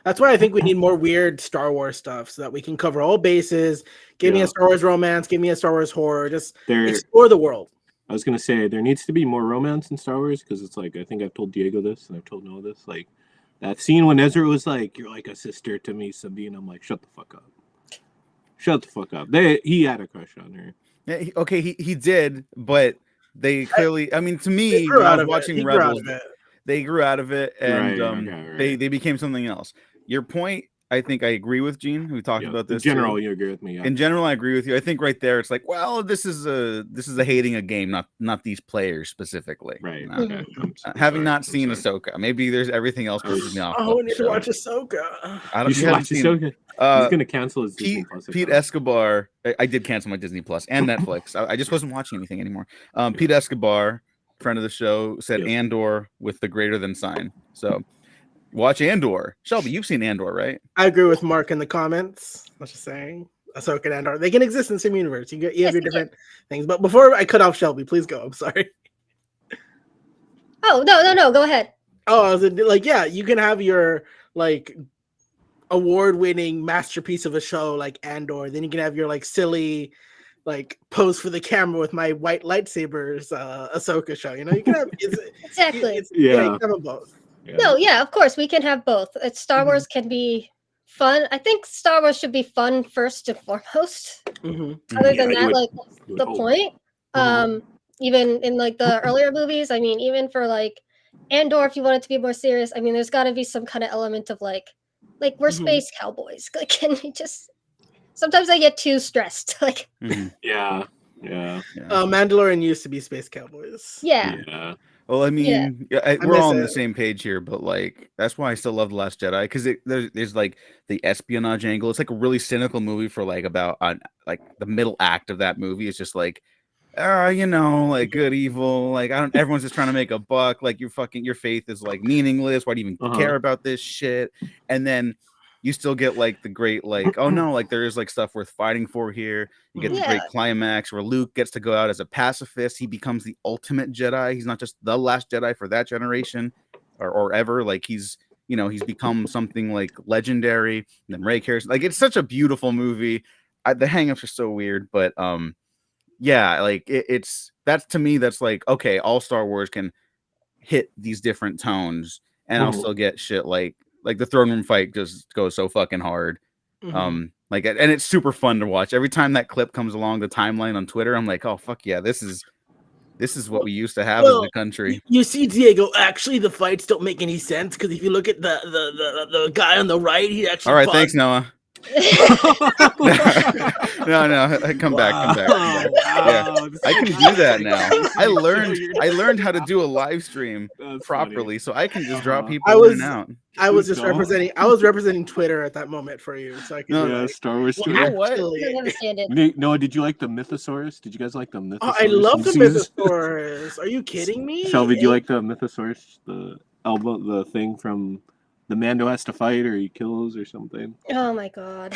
That's why I think we need more weird Star Wars stuff so that we can cover all bases. Give me a Star Wars romance, give me a Star Wars horror, just explore the world. I was gonna say there needs to be more romance in Star Wars because it's like I think I've told Diego this and I've told Noah this. Like that scene when Ezra was like, "You're like a sister to me, Sabine." I'm like, "Shut the fuck up! Shut the fuck up!" He had a crush on her. Yeah, he did, but they clearly. I mean, to me, when I was watching Rebels, they grew out of it, and they became something else. Your point, I think I agree with Gene, who talked about this. In general, you agree with me. Yeah. In general, I agree with you. I think right there, it's like, well, this is a hating a game, not these players specifically. Right. Okay. Having not seen Ahsoka, maybe there's everything else pisses me off. Oh, we need to watch Ahsoka. I don't. You watch Ahsoka. He's gonna cancel his Disney Plus. Pete Escobar. I did cancel my Disney Plus and Netflix. I just wasn't watching anything anymore. Pete Escobar, friend of the show, said Andor with the greater than sign. So watch Andor. Shelby, you've seen Andor, right? I agree with Mark in the comments. I was just saying, Ahsoka and Andor, they can exist in the same universe. You have your different things. But before I cut off Shelby, please go. I'm sorry. Oh no, go ahead. Oh, I was like, yeah, you can have your like award-winning masterpiece of a show like Andor. Then you can have your like silly, like pose for the camera with my white lightsabers, Ahsoka show. You know, you can have exactly. You can have them both. Yeah. No, yeah, of course we can have both. Star Wars can be fun. I think Star Wars should be fun first and foremost. Other than that, like the point. Even in like the earlier movies, I mean, even for like Andor, if you want it to be more serious, I mean, there's got to be some kind of element of like we're space cowboys. Like, can we just? Sometimes I get too stressed. Like, Yeah. Mandalorian used to be space cowboys. Yeah. Well, I Yeah. mean, we're miss all on the it. same page here, but like that's why I still love The Last Jedi because there's like the espionage angle. It's like a really cynical movie for like about like the middle act of that movie is just like, like good evil. Like everyone's just trying to make a buck. Like your faith is like meaningless. Why do you even care about this shit? And then you still get like the great like, oh no, like there is like stuff worth fighting for here. You get the Yeah. great climax where Luke gets to go out as a pacifist. He becomes the ultimate Jedi. He's not just the last Jedi for that generation or ever. Like he's become something like legendary. And then Rey cares. Like it's such a beautiful movie. The hangups are so weird, but yeah, like it's that's to me that's like okay, all Star Wars can hit these different tones, and I'll still get shit like the throne room fight just goes so fucking hard. Like and it's super fun to watch. Every time that clip comes along the timeline on Twitter, I'm like, oh fuck yeah, this is what we used to have as a country. You see, Diego, actually the fights don't make any sense because if you look at the guy on the right, he actually All right, thanks, Noah. no, come back. Wow, Yeah, I can do that now. I learned how to do a live stream properly, so I can just draw people in and out. I was representing Twitter at that moment for you, so I can. Star Wars. You know what? I understand it. Noah, did you like the Mythosaurus? Did you guys like the Mythosaurus? Oh, I love the Mythosaurus. Are you kidding me? Shelby, do you like the Mythosaurus? The elbow, the thing from the Mando has to fight or he kills or something. Oh my god.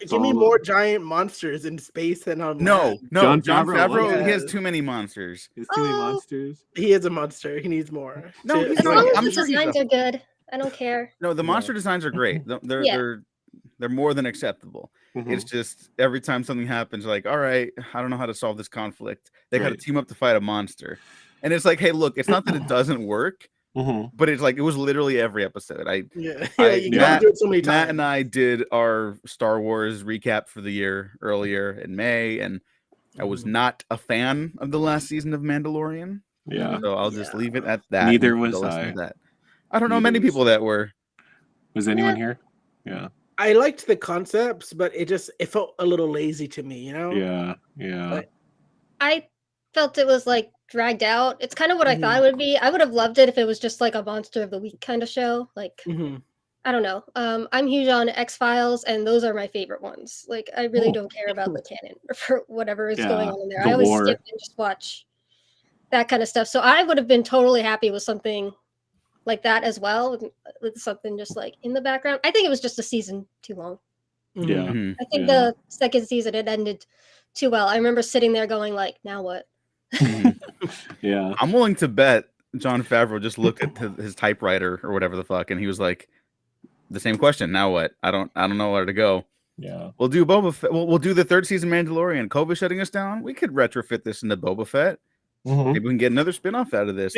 Give me more giant monsters in space than on No, Jon Jon Favreau, Favreau, yes. he has too many monsters. There's too many monsters. He is a monster. He needs more. No, To- he's As not. long as I'm the sure he's designs are good, I don't care. No, the monster designs are great. They're more than acceptable. It's just every time something happens, like, all right, I don't know how to solve this conflict. They got to team up to fight a monster, and it's like, hey, look, it's not that it doesn't work, but it's like it was literally every episode. You gotta do it so many times. Matt and I did our Star Wars recap for the year earlier in May, and I was not a fan of the last season of Mandalorian. Yeah, so I'll just leave it at that. Neither was I. I don't know many people that were. Was anyone here? Yeah. I liked the concepts, but it felt a little lazy to me, you know? Yeah. But I felt it was like dragged out. It's kind of what I thought it would be. I would have loved it if it was just like a Monster of the Week kind of show. Like I don't know. I'm huge on X-Files, and those are my favorite ones. Like I really don't care about the canon for whatever is going on in there. I always skip and just watch that kind of stuff. So I would have been totally happy with something like that as well, with something just like in the background. I think it was just a season too long. Yeah. I think the second season it ended too well. I remember sitting there going like, now what? Yeah. I'm willing to bet Jon Favreau just looked at his typewriter or whatever the fuck, and he was like, the same question. Now what? I don't know where to go. Yeah. We'll do Boba Fett. We'll do the third season Mandalorian. Kobe shutting us down. We could retrofit this into Boba Fett. Maybe we can get another spinoff out of this.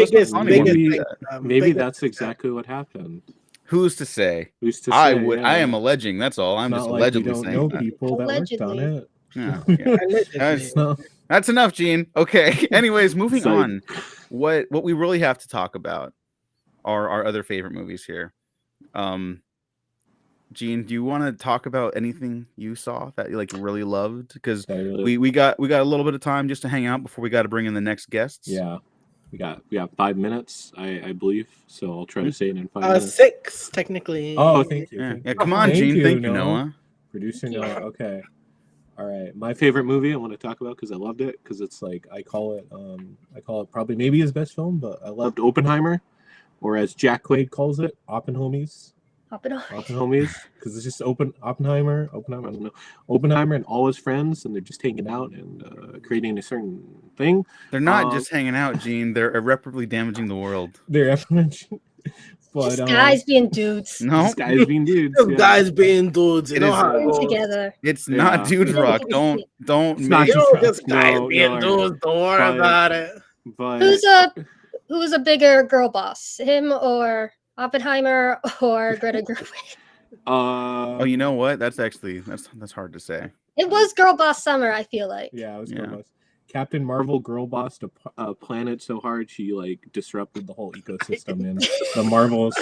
Maybe that's exactly what happened. Who's to say? I am alleging. That's all. I'm just allegedly saying. Know people that worked on it. Yeah. That's enough, Gene. Okay. Anyways, moving on. What we really have to talk about are our other favorite movies here. Gene, do you want to talk about anything you saw that you like really loved? Because we got a little bit of time just to hang out before we got to bring in the next guests. Yeah, we got 5 minutes, I believe. So I'll try to say it in 5 minutes. 6 technically. Oh, thank you. Yeah, come on, Gene. Thank you, Noah. Producer Noah. Okay. All right. My favorite movie I want to talk about because I loved it because it's like I call it probably maybe his best film, but I loved Oppenheimer, or as Jack Quaid calls it, Oppenhomies. Oppenhomies, because it's just Oppenheimer, I don't know, Oppenheimer and all his friends, and they're just hanging out and creating a certain thing. They're not just hanging out, Gene. They're irreparably damaging the world. They're but guys being dudes. No, guys being dudes. Guys being dudes. You know how it goes. Together. It's not dudes rock. Don't. It's not just guys being dudes. Don't worry about it. But who's a bigger girl boss, him or Oppenheimer or Greta Gerwig? Oh, you know what? That's hard to say. It was girl boss summer, I feel like. Yeah, it was girl boss. Captain Marvel girl bossed a planet so hard she like disrupted the whole ecosystem in the Marvels.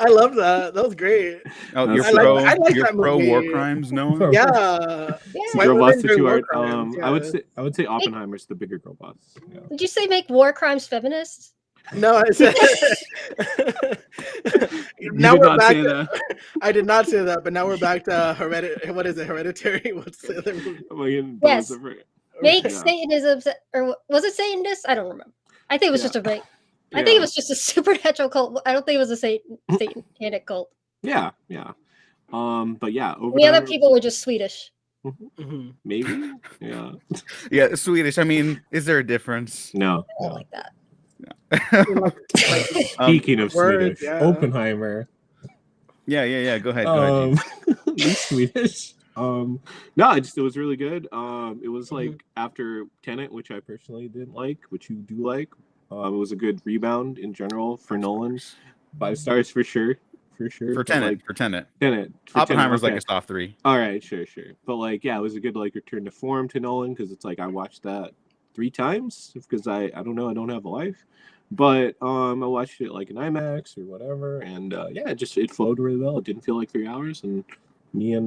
I love that. That was great. Oh, That's you're I like pro. I like You're that pro war movie. crimes, Noah. Yeah. Yeah. White Girl women boss doing too war hard. crimes. I would Yeah. say Oppenheimer's the bigger girl boss. Yeah. Did you say make war crimes feminists? No, I said. You Now did we're not back. say that. I did not say that, but now we're back to What is it? Hereditary. What's the other movie? Yes. Make Yeah. Satanism, or was it Satanist? I don't remember. I think it was Yeah. just a right. I think it was just a supernatural cult. I don't think it was a satanic cult. Yeah. But yeah, over The other there, people were just Swedish. Mhm. maybe. Yeah. Yeah, Swedish. I mean, is there a difference? No. I don't like that. Speaking of Words, Swedish, yeah. Oppenheimer. Yeah. Go ahead. He's Swedish. No, it was really good. It was like Mhm. after Tenet, which I personally didn't like, which you do like. It was a good rebound in general for Nolan. 5 stars for sure. For But, Tenet. like, for Tenet. Tenet. Oppenheimer's okay. like a soft 3. All right, sure. But like, yeah, it was a good like return to form to Nolan because it's like I watched that 3 times because I don't know, I don't have a life, but I watched it like in IMAX or whatever, and yeah, it flowed really well. It didn't feel like 3 hours, and me and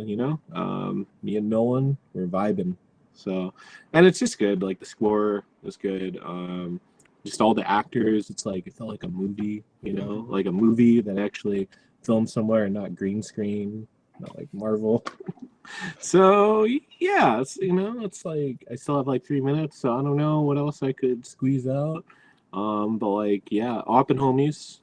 me and Nolan were vibing. So, and it's just good. Like the score was good. Just all the actors. It's like it felt like a movie, like a movie that actually filmed somewhere and not green screen, not like Marvel. So yeah, it's like I still have like 3 minutes, so I don't know what else I could squeeze out. But like yeah, Oppen homies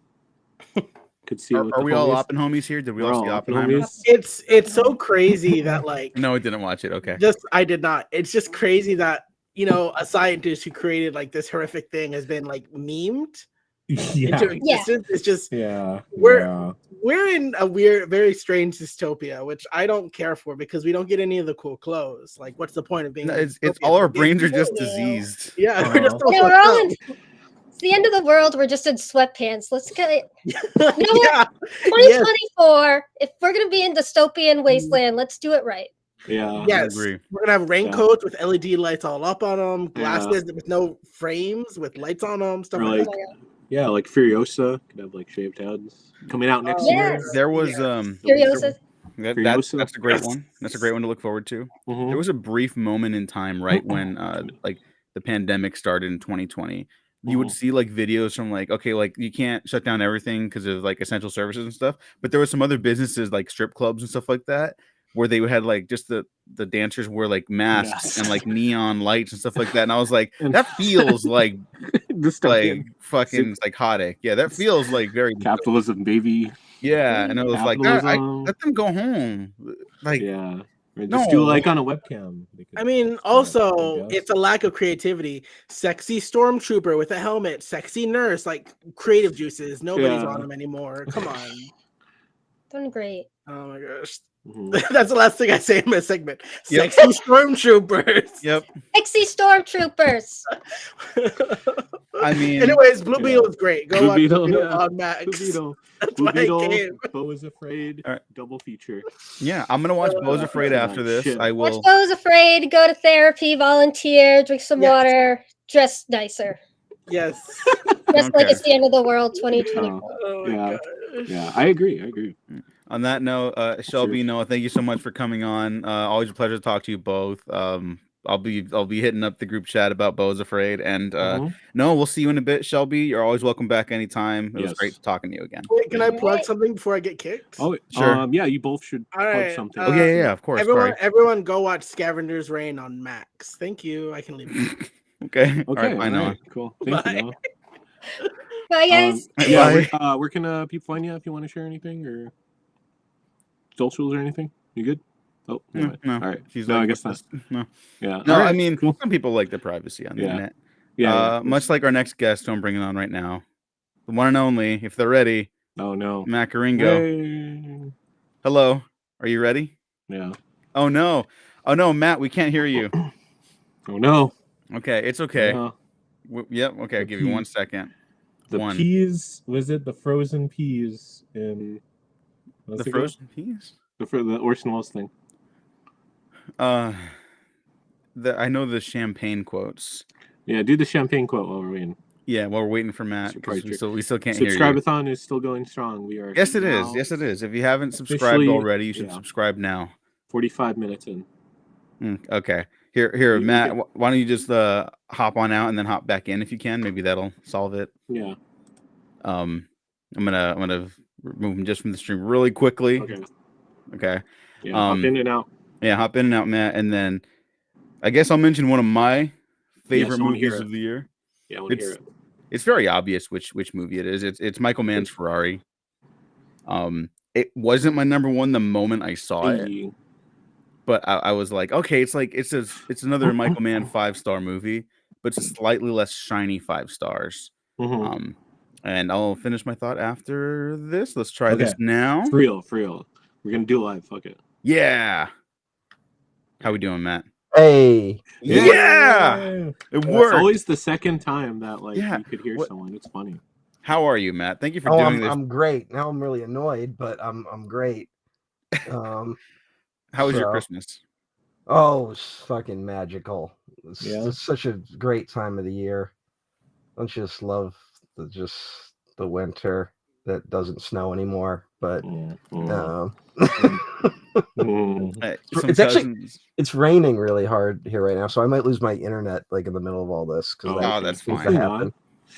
could see it with Are the we all homies. Oppen homies here? Did we We're all see all Oppenheimer? homies. It's so crazy that like No, I didn't watch it. Okay. I did not. It's just crazy that a scientist who created like this horrific thing has been like memed into existence. It's just we're in a weird, very strange dystopia, which I don't care for because we don't get any of the cool clothes. Like, what's the point of being? No, in it's dystopia? all our brains are Yeah. just diseased. Yeah, we're just all Yeah, we're fucked all up. in. It's the end of the world. We're just in sweatpants. Let's get it. Yeah. Yes. 2024. If we're gonna be in dystopian wasteland, let's do it right. Yeah. Yes, I agree. we're gonna have raincoats with LED lights all up on them, glasses Yeah. with no frames with lights on them, stuff Or like like Oh my God. yeah, like Furiosa could have like shaved heads coming out next Yes. year. There was Furiosa. that's a great one. That's a great one to look forward to. Mhm. There was a brief moment in time right when like the pandemic started in 2020. You would see like videos from like, okay, like you can't shut down everything because of like essential services and stuff, but there was some other businesses like strip clubs and stuff like that where they had like just the dancers wear like masks and like neon lights and stuff like that, and I was like, And- that feels like Dystopian. fucking psychotic. Yeah, that feels like very Capitalism, baby. yeah, and I was like, Capitalism. let them go home. Like, Yeah. Or just do it like on a webcam. I mean, also, it's a lack of creativity. Sexy stormtrooper with a helmet, sexy nurse, like creative juices. Nobody's Yeah. on them anymore. Come on. Doing great. Oh my gosh. Mhm. That's the last thing I say in my segment. Yep. Sexy stormtroopers. yep. Sexy stormtroopers. I mean, Anyways, Blue yeah. Beetle is great. Go Blue watch Beetle, Blue Beetle yeah. on Max. Blue Beetle. That's Blue why I Beetle. came. Beau is Afraid. All right. Double feature. yeah, I'm gonna watch Beau's Afraid after this. shit. I Watch will. Beau's Afraid. Go to therapy. Volunteer. Drink some Yes. water. Dress nicer. Yes. Just like Okay. it's the end of the world. 2024. Oh my Yeah. gosh. Yeah, I agree. On that note, Shelby, Cheers. Noah, thank you so much for coming on. Always a pleasure to talk to you both. I'll be hitting up the group chat about Beau's Afraid, and Mhm. no, we'll see you in a bit, Shelby. You're always welcome back anytime. It was Yes. great talking to you again. Wait, can I plug Alright. something before I get kicked? Oh, Sure. yeah, you both should All plug right, something. Oh yeah, of course. Everyone, go watch Scavenger's Reign on Max. Thank you. I can leave. It. Okay. All Okay, right, bye, Noah. alright, cool. Thank you, Bye. Noah. Bye, guys. Yeah, Bye. where can people find you if you want to share anything or socials or anything? You good? Oh, never mind. No. All right. She's No, like, I guess not. "What's this?" No. Yeah. No, All I right, mean, cool. some people like the privacy on the Yeah. internet. Yeah. Much like our next guest, who I'm bringing on right now, the one and only, if they're ready, Oh no. Matt Caringo. Hey. Hello, are you ready? Yeah. Oh no, Matt, we can't hear you. Oh no. Okay, it's okay. Yeah. Yep. Okay, I'll The give you 1 peas. second. The One. peas. Was it the frozen peas in? The frozen peas. The Orson Welles thing. I know the champagne quotes. Yeah. Do the champagne quote while we're waiting. Yeah, well, we're waiting for Matt because we still can't hear you. Subscribe-a-thon is still going strong. We are Yes, it now is. Yes, it is. If you haven't subscribed officially- already, you should yeah. subscribe now. 45 minutes in. Okay. Here, Matt. Why don't you just hop on out and then hop back in if you can? Maybe that'll solve it. Yeah. I'm gonna remove him just from the stream really quickly. Okay. Yeah. Hop in and out. Yeah, hop in and out, Matt, and then I guess I'll mention one of my favorite movies of the year. Yeah, I want to hear it. It's very obvious which movie it is. It's Michael Mann's Ferrari. It wasn't my number one the moment I saw it, but I was like, okay, it's another Michael Mann 5-star movie, but it's slightly less shiny 5 stars. And I'll finish my thought after this. Let's try this now. For real. We're gonna do live. Fuck it. Yeah. How we doing, Matt? Hey. Yeah. It worked. It's always the second time that you could hear someone. It's funny. How are you, Matt? Thank you for doing this. I'm great. Now I'm really annoyed, but I'm great. How was your Christmas? Oh, it's fucking magical. It's such a great time of the year. Don't you just love the winter that doesn't snow anymore? But it's raining really hard here right now, so I might lose my internet in the middle of all this. That's fine.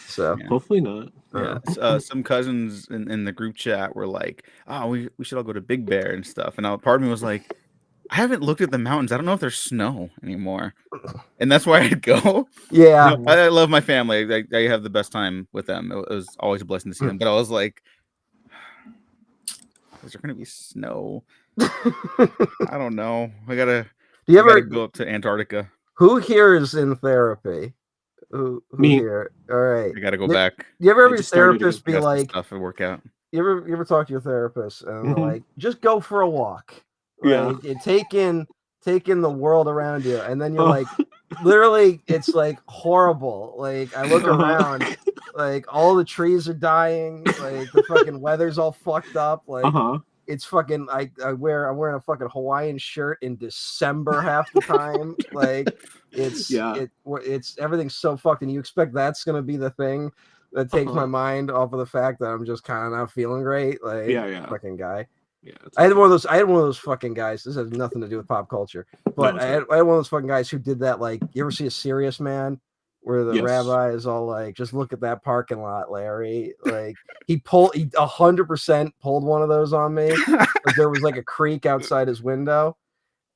So hopefully not. Yeah, some cousins in the group chat were like, "Oh, we should all go to Big Bear and stuff." And part of me was like, "I haven't looked at the mountains. I don't know if there's snow anymore." And that's where I'd go. Yeah, I love my family. I have the best time with them. It was always a blessing to see them. But I was like, "Is there going to be snow?" I don't know. I gotta go up to Antarctica. Who here is in therapy? Who Me. Here? All right. I gotta go back. You ever have your therapist be like, stuff and work out? You ever talk to your therapist and they're like, just go for a walk. Yeah. Like, take in the world around you, and then you're like, literally, it's like horrible. Like I look around, like all the trees are dying, like the fucking weather's all fucked up. Like it's fucking. I'm wearing a fucking Hawaiian shirt in December half the time. Like it's everything's so fucked, and you expect that's gonna be the thing that takes my mind off of the fact that I'm just kind of not feeling great. Like fucking guy. Yeah, I had one of those fucking guys. This has nothing to do with pop culture, but I had one of those fucking guys who did that. Like, you ever see A Serious Man, where the rabbi is all like, "Just look at that parking lot, Larry." Like he 100% pulled one of those on me. Like, there was like a creek outside his window,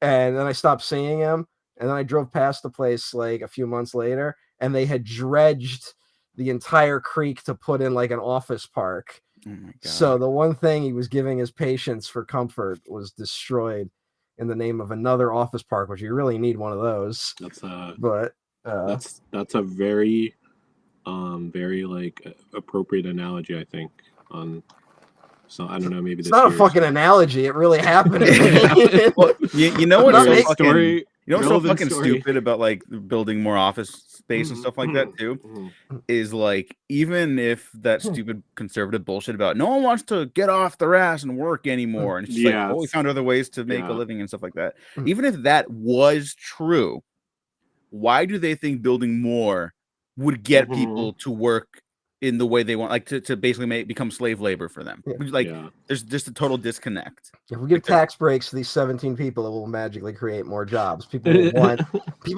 and then I stopped seeing him, and then I drove past the place like a few months later, and they had dredged the entire creek to put in like an office park. Oh my God. So the one thing he was giving his patients for comfort was destroyed in the name of another office park, which you really need one of those. That's a very appropriate analogy, I think. So I don't know, maybe it's not a fucking analogy. It really happened. Well, you know what's so fucking story. You know what's so fucking stupid about like building more office space and stuff like that too? Is like, even if that stupid conservative bullshit about no one wants to get off their ass and work anymore, and it's just like, oh, we found other ways to make a living and stuff like that. Even if that was true, why do they think building more would get people to work in the way they want, like to basically become slave labor for them? There's just a total disconnect. If we give tax breaks to these 17 people, it will magically create more jobs. People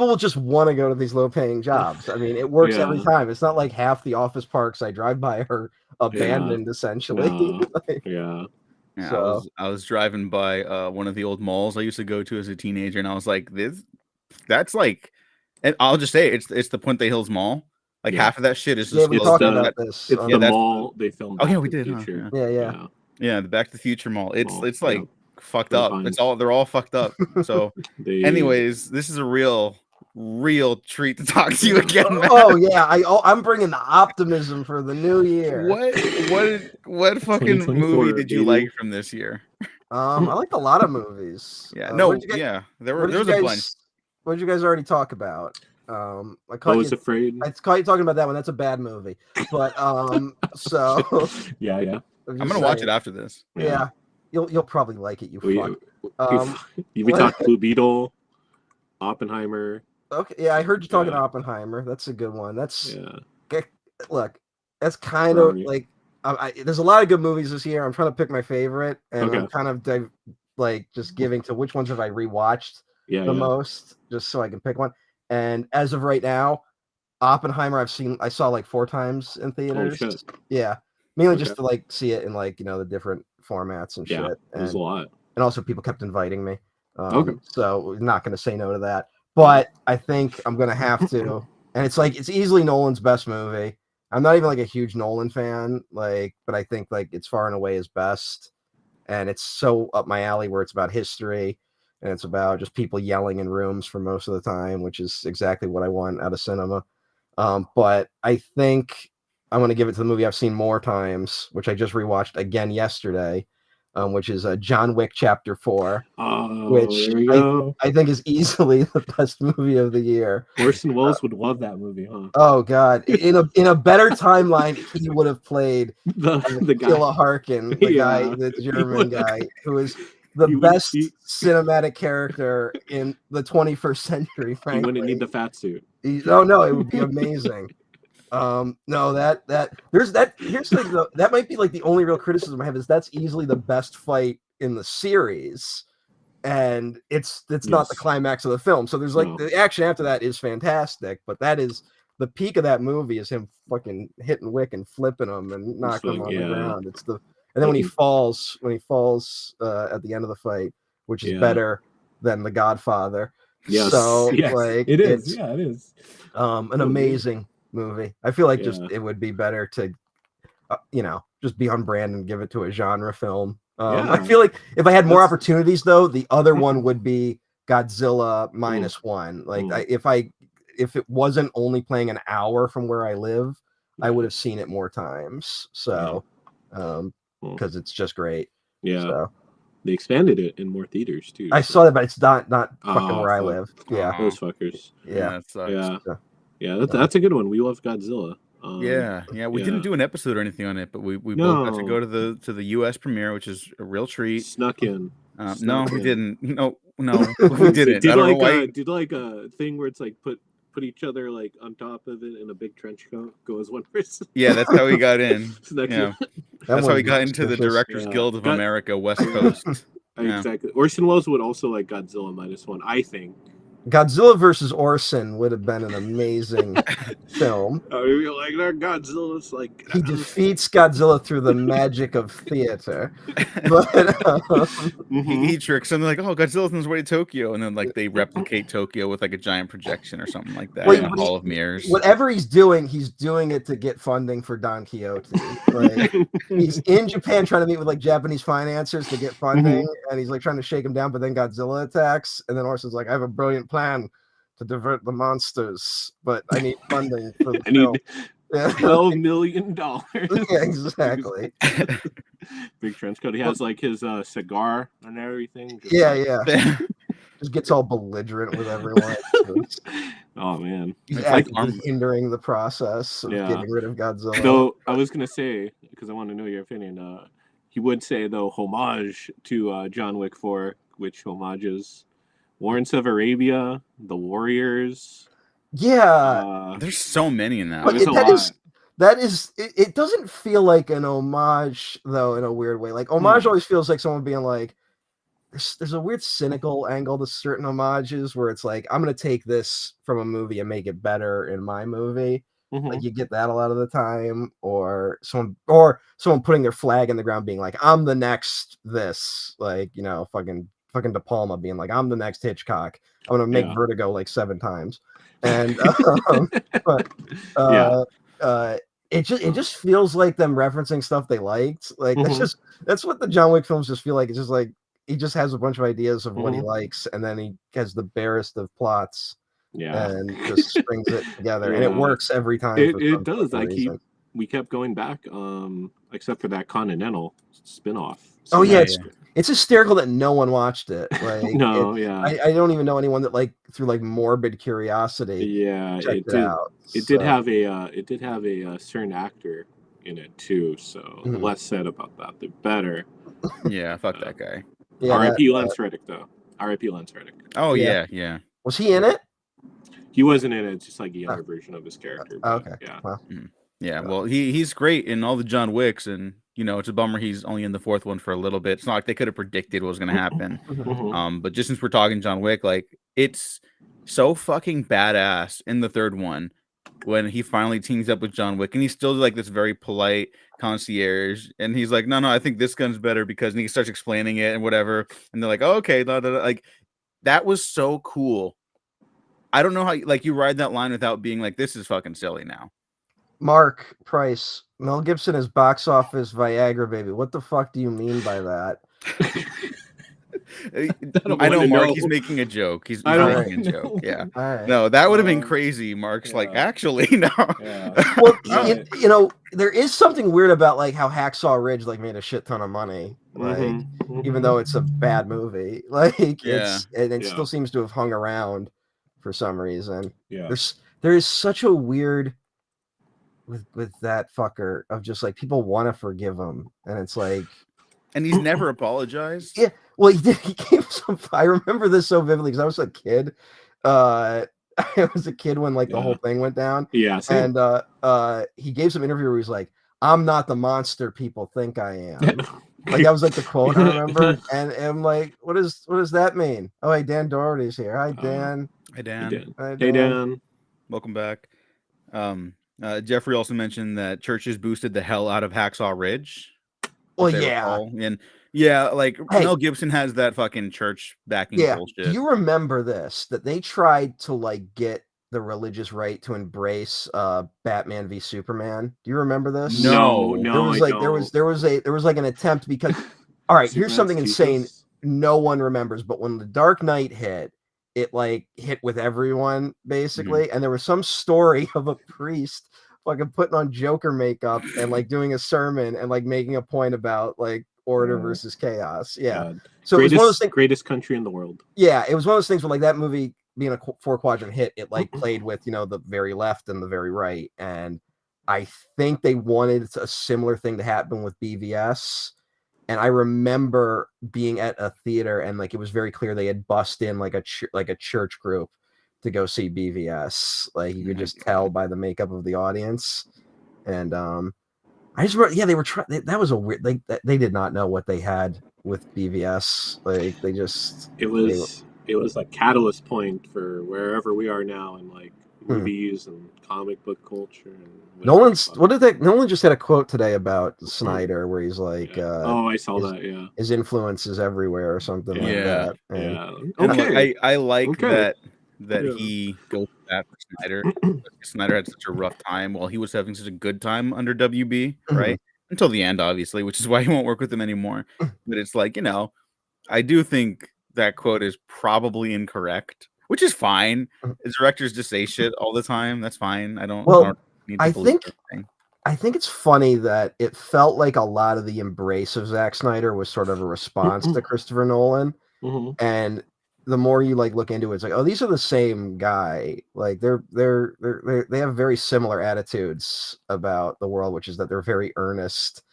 will just want to go to these low-paying jobs. I mean, it works every time. It's not like half the office parks I drive by are abandoned, essentially. So. I was driving by one of the old malls I used to go to as a teenager, and I was like, that's like, and I'll just say it's the Puente Hills Mall. Like half of that shit is just we talked about this. It's the mall they filmed. Oh yeah, we did. Yeah, the Back to the Future mall. It's like fucked up. They're all fucked up. So, anyways, this is a real treat to talk to you again, Matt. Oh yeah, I'm bringing the optimism for the new year. What fucking movie did you like from this year? I liked a lot of movies. Yeah, there was a bunch. What did you guys already talk about? I was afraid. I caught you talking about that one. That's a bad movie. But so yeah. I'm gonna watch it after this. Yeah. You'll probably like it. We talked Blue Beetle, Oppenheimer. Okay, yeah, I heard you talking Oppenheimer. That's a good one. That's look, that's kind Where of are you? like there's a lot of good movies this year. I'm trying to pick my favorite, and Okay. I'm kind of like just giving to which ones have I rewatched Yeah, the yeah. most, just so I can pick one. And as of right now, Oppenheimer I saw like 4 times in Holy theaters. shit. Yeah, mainly Okay. just to like see it in like the different formats and Yeah, shit, it was a lot. and also people kept inviting me. Okay. So not going to say no to that. But I think I'm going to have to. And it's easily Nolan's best movie. I'm not even like a huge Nolan fan, like, but I think like it's far and away his best. And it's so up my alley where it's about history and it's about just people yelling in rooms for most of the time, which is exactly what I want out of cinema. But I think I'm going to give it to the movie I've seen more times, which I just rewatched again yesterday, which is John Wick Chapter 4, Oh, which there we go. I think is easily the best movie of the year. Orson Welles would love that movie, huh? Oh God! In a better timeline, he would have played The guy. Killa Harkin, the guy, Yeah. the He German would- guy, who is the he would- best he- cinematic character in the 21st century. He Frankly, wouldn't need the fat suit. oh no, it would be amazing. No, here's like that might be like the only real criticism I have is that's easily the best fight in the series, and it's not the Yes. climax of the film. So there's like No. the action after that is fantastic, but that is the peak of that movie is him fucking hitting Wick and flipping him and knocking him on the ground. It's the and then when he falls at the end of the fight, which is better than The Godfather. Yes. So yes. like it is. it's Yeah, it is. an amazing movie. I feel like just Yeah. it would be better to just be on brand and give it to a genre film. Yeah. I feel like if I had more That's- opportunities, though, the other one would be Godzilla -1. Like if it wasn't only playing an hour from where I live, I would have seen it more times. So, because it's just great. Yeah. So They expanded it in more theaters too. I saw that, but it's not fucking where I fuck. live. Yeah, Those fuckers. yeah, that sucks. Yeah. So, Yeah, that's a good one. We love Godzilla. Yeah. We didn't do an episode or anything on it, but we both got to No. go to the U.S. premiere, which is a real treat. Snuck in. No, we in. didn't. No, we didn't. Did I don't know like why. did like a thing where it's like put each other like on top of it in a big trench coat, go as one person. Yeah, that's how we got in. Snuck Yeah, in. that's how one we got into the suspicious. Directors Yeah. Guild of America, West Coast. Yeah. Exactly. Orson Welles would also like Godzilla -1, I think. Godzilla versus Orson would have been an amazing film. We were like, that Godzilla's like He defeats Godzilla through the magic of theater. But He tricks them. They're like, oh, Godzilla's on his way to Tokyo, and then like they replicate Tokyo with like a giant projection or something like that in a hall of mirrors. whatever he's doing it to get funding for Don Quixote. Like, he's in Japan trying to meet with like Japanese financiers to get funding, and he's like trying to shake him down, but then Godzilla attacks, and then Orson's like, I have a brilliant plan to divert the monsters, but I need funding for the film. $12 million. Yeah, exactly. Big trench coat. He has like his cigar and everything. Just Yeah. Just gets all belligerent with everyone. Oh man, He's It's like actively hindering the process of Yeah. getting rid of Godzilla. though I was gonna say, because I want to know your opinion. He would say though homage to John Wick 4, which homages Lawrence of Arabia, The Warriors. Yeah, There's so many in that. but There's a that lot. is it doesn't feel like an homage though in a weird way. Like homage always feels like someone being like, there's a weird cynical angle to certain homages where it's like, I'm gonna take this from a movie and make it better in my movie. Like you get that a lot of the time, or someone putting their flag in the ground being like, I'm the next this, like, fucking De Palma being like, I'm the next Hitchcock. I'm gonna make Vertigo like 7 times. And it just feels like them referencing stuff they liked. Like that's what the John Wick films just feel like. It's just like he just has a bunch of ideas of what he likes, and then he has the barest of plots. And just strings it together, and it works every time. It does. We kept going back, except for that Continental spinoff. Oh yeah, it's hysterical that no one watched it. Like I don't even know anyone that like through like morbid curiosity. Yeah, checked it out. It did have a certain actor in it too. So the less said about that, the better. Yeah, fuck that guy. Yeah, R.I.P. Lance Reddick though. R.I.P. Lance Reddick. Oh yeah. Was he in it? He wasn't in it. It's just like a younger version of his character. But, okay. Yeah. Well, Yeah, well, he's great in all the John Wicks, and it's a bummer he's only in the fourth one for a little bit. It's not like they could have predicted what was going to happen. But just since we're talking John Wick, like it's so fucking badass in the third one when he finally teams up with John Wick, and he's still like this very polite concierge, and he's like, no, I think this gun's better because, and he starts explaining it and whatever, and they're like, oh, okay, like that was so cool. I don't know how like you ride that line without being like, this is fucking silly now. Mark Price, Mel Gibson is box office Viagra baby. What the fuck do you mean by that? I know Mark. He's making a joke. He's making a joke. Yeah. Right. No, that would have been crazy. Mark's like, actually, no. Yeah. Well, there is something weird about like how Hacksaw Ridge like made a shit ton of money, like even though it's a bad movie, like it still seems to have hung around for some reason. Yeah. There is such a weird with that fucker of just like people want to forgive him, and it's like. And he's never apologized. Yeah, well, he did. He gave some. I remember this so vividly because I was a kid. I was a kid when like the whole thing went down. Yeah, same. And he gave some interview where he's like, "I'm not the monster people think I am." Like that was like the quote I remember, and I'm like, "What does that mean?" Oh, hey, Dan Doherty's here. Hi, Dan. Hey, Dan. Hey, Dan. Welcome back. Jeffrey also mentioned that churches boosted the hell out of Hacksaw Ridge. Well, yeah. And like Mel Gibson has that fucking church backing bullshit. Do you remember this? That they tried to like get the religious right to embrace Batman v Superman. Do you remember this? No, there was like an attempt because all right, here's something insane no one remembers, but when The Dark Knight hit, it like hit with everyone basically, and there was some story of a priest fucking putting on Joker makeup and like doing a sermon and like making a point about like order versus chaos. Yeah. So it was one of those things, greatest country in the world. Yeah, it was one of those things where like that movie being a 4-quadrant hit, it like played with the very left and the very right, and I think they wanted a similar thing to happen with BVS. And I remember being at a theater and like it was very clear they had bussed in like a church group to go see BVS. Like you could just tell by the makeup of the audience. And I just remember, they were trying. That was a weird. They did not know what they had with BVS. Like they just. It was a catalyst point for wherever we are now in like movies and comic book culture. And Nolan just had a quote today about Snyder where he's like, I saw that. Yeah, his influence is everywhere or something like that. And, okay, I like that he goes to that for Snyder. Snyder had such a rough time while he was having such a good time under WB, right? Until the end, obviously, which is why he won't work with him anymore. But it's like, I do think that quote is probably incorrect, which is fine. Directors just say shit all the time. That's fine. I don't need to believe everything. I think it's funny that it felt like a lot of the embrace of Zack Snyder was sort of a response to Christopher Nolan. And the more you like look into it, it's like, oh, these are the same guy. Like they have very similar attitudes about the world, which is that they're very earnest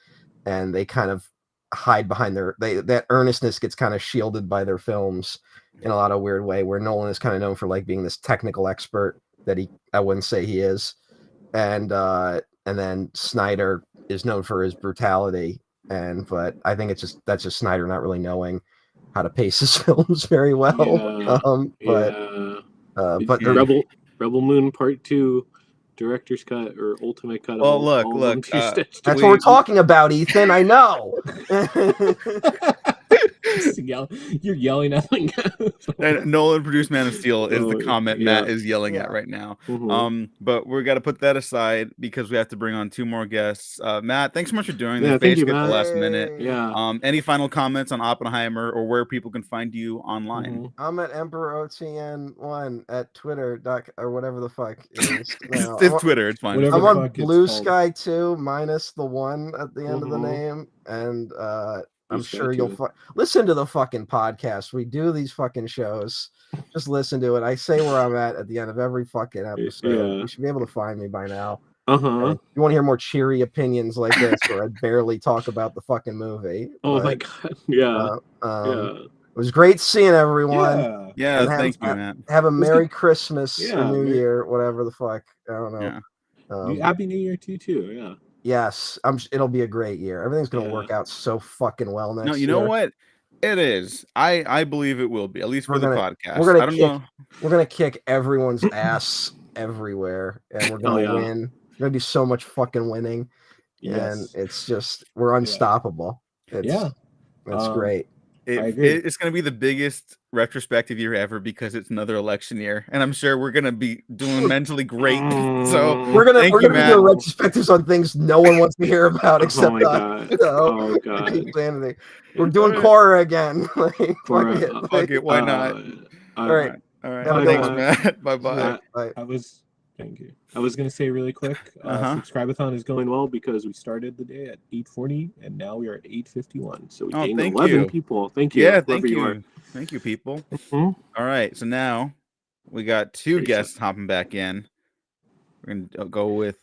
and they kind of hide behind that earnestness gets kind of shielded by their films in a lot of weird way, where Nolan is kind of known for like being this technical expert that I wouldn't say he is. And then Snyder is known for his brutality. But I think that's just Snyder not really knowing how to pace his films very well. But Rebel Moon Part 2 director's cut or ultimate cut. Well, look, that's what we're talking about, Ethan. I know. You're yelling at me. And Nolan produced Man of Steel is the comment Matt is yelling at right now. But we're got to put that aside because we have to bring on 2 more guests. Matt, thanks so much for doing this. Thank you, Matt. Matt. The last minute. Yeah. Any final comments on Oppenheimer or where people can find you online? I'm at EmperorOTN1 at Twitter or whatever the fuck it is. It's Twitter. It's fine. I'm on Blue Sky 2 minus the 1 at the end of the name, and I'm sure you'll listen to the fucking podcast. We do these fucking shows. Just listen to it. I say where I'm at the end of every fucking episode. You should be able to find me by now. If you want to hear more cheery opinions like this, where I barely talk about the fucking movie. My god. Yeah. It was great seeing everyone. Yeah. Thank you, Matt. Have a Merry Christmas or New Year, whatever the fuck. I don't know. Happy New Year to you too. Yeah. Yes, it'll be a great year. Everything's gonna work out so fucking well next No, you year. know what? It is. I believe it will be, at least for the podcast. We're I don't know. We're gonna kick everyone's ass everywhere, and we're gonna win. We're gonna do so much fucking winning, and it's just we're unstoppable. It's great. It's going to be the biggest retrospective year ever because it's another election year, and I'm sure we're going to be doing mentally great. So we're gonna be doing retrospectives on things no one wants to hear about except us. Oh god! We're doing Cora again. Like, fuck it, why not? All right. Thanks, Matt. Bye. Thank you. I was going to say really quick, Subscribe-a-thon is going well because we started the day at 8:40 and now we are at 8:51. So we gained 11 people. Thank you. Yeah, thank you. Thank you, people. Mm-hmm. All right, so now we got two guests hopping back in. We're going to go with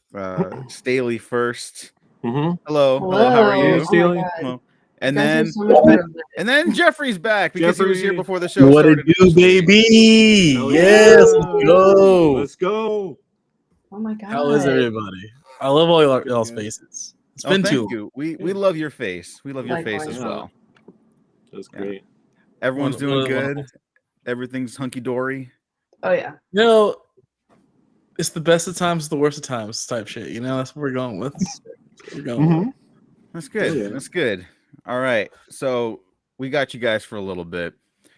Staley first. Mm-hmm. Hello, how are you? Staley? And then Jeffrey's back because he was here before the show started. What it do, baby? Yes, let's go. Oh my god! How is everybody? I love all y'all's faces. It's been thank you. We love your face. We love your face as well. That's great. Everyone's doing good. Everything's hunky dory. Oh yeah. You know, it's the best of times, the worst of times type shit. You know, that's what we're going with. That's good. That's good. All right. So we got you guys for a little bit.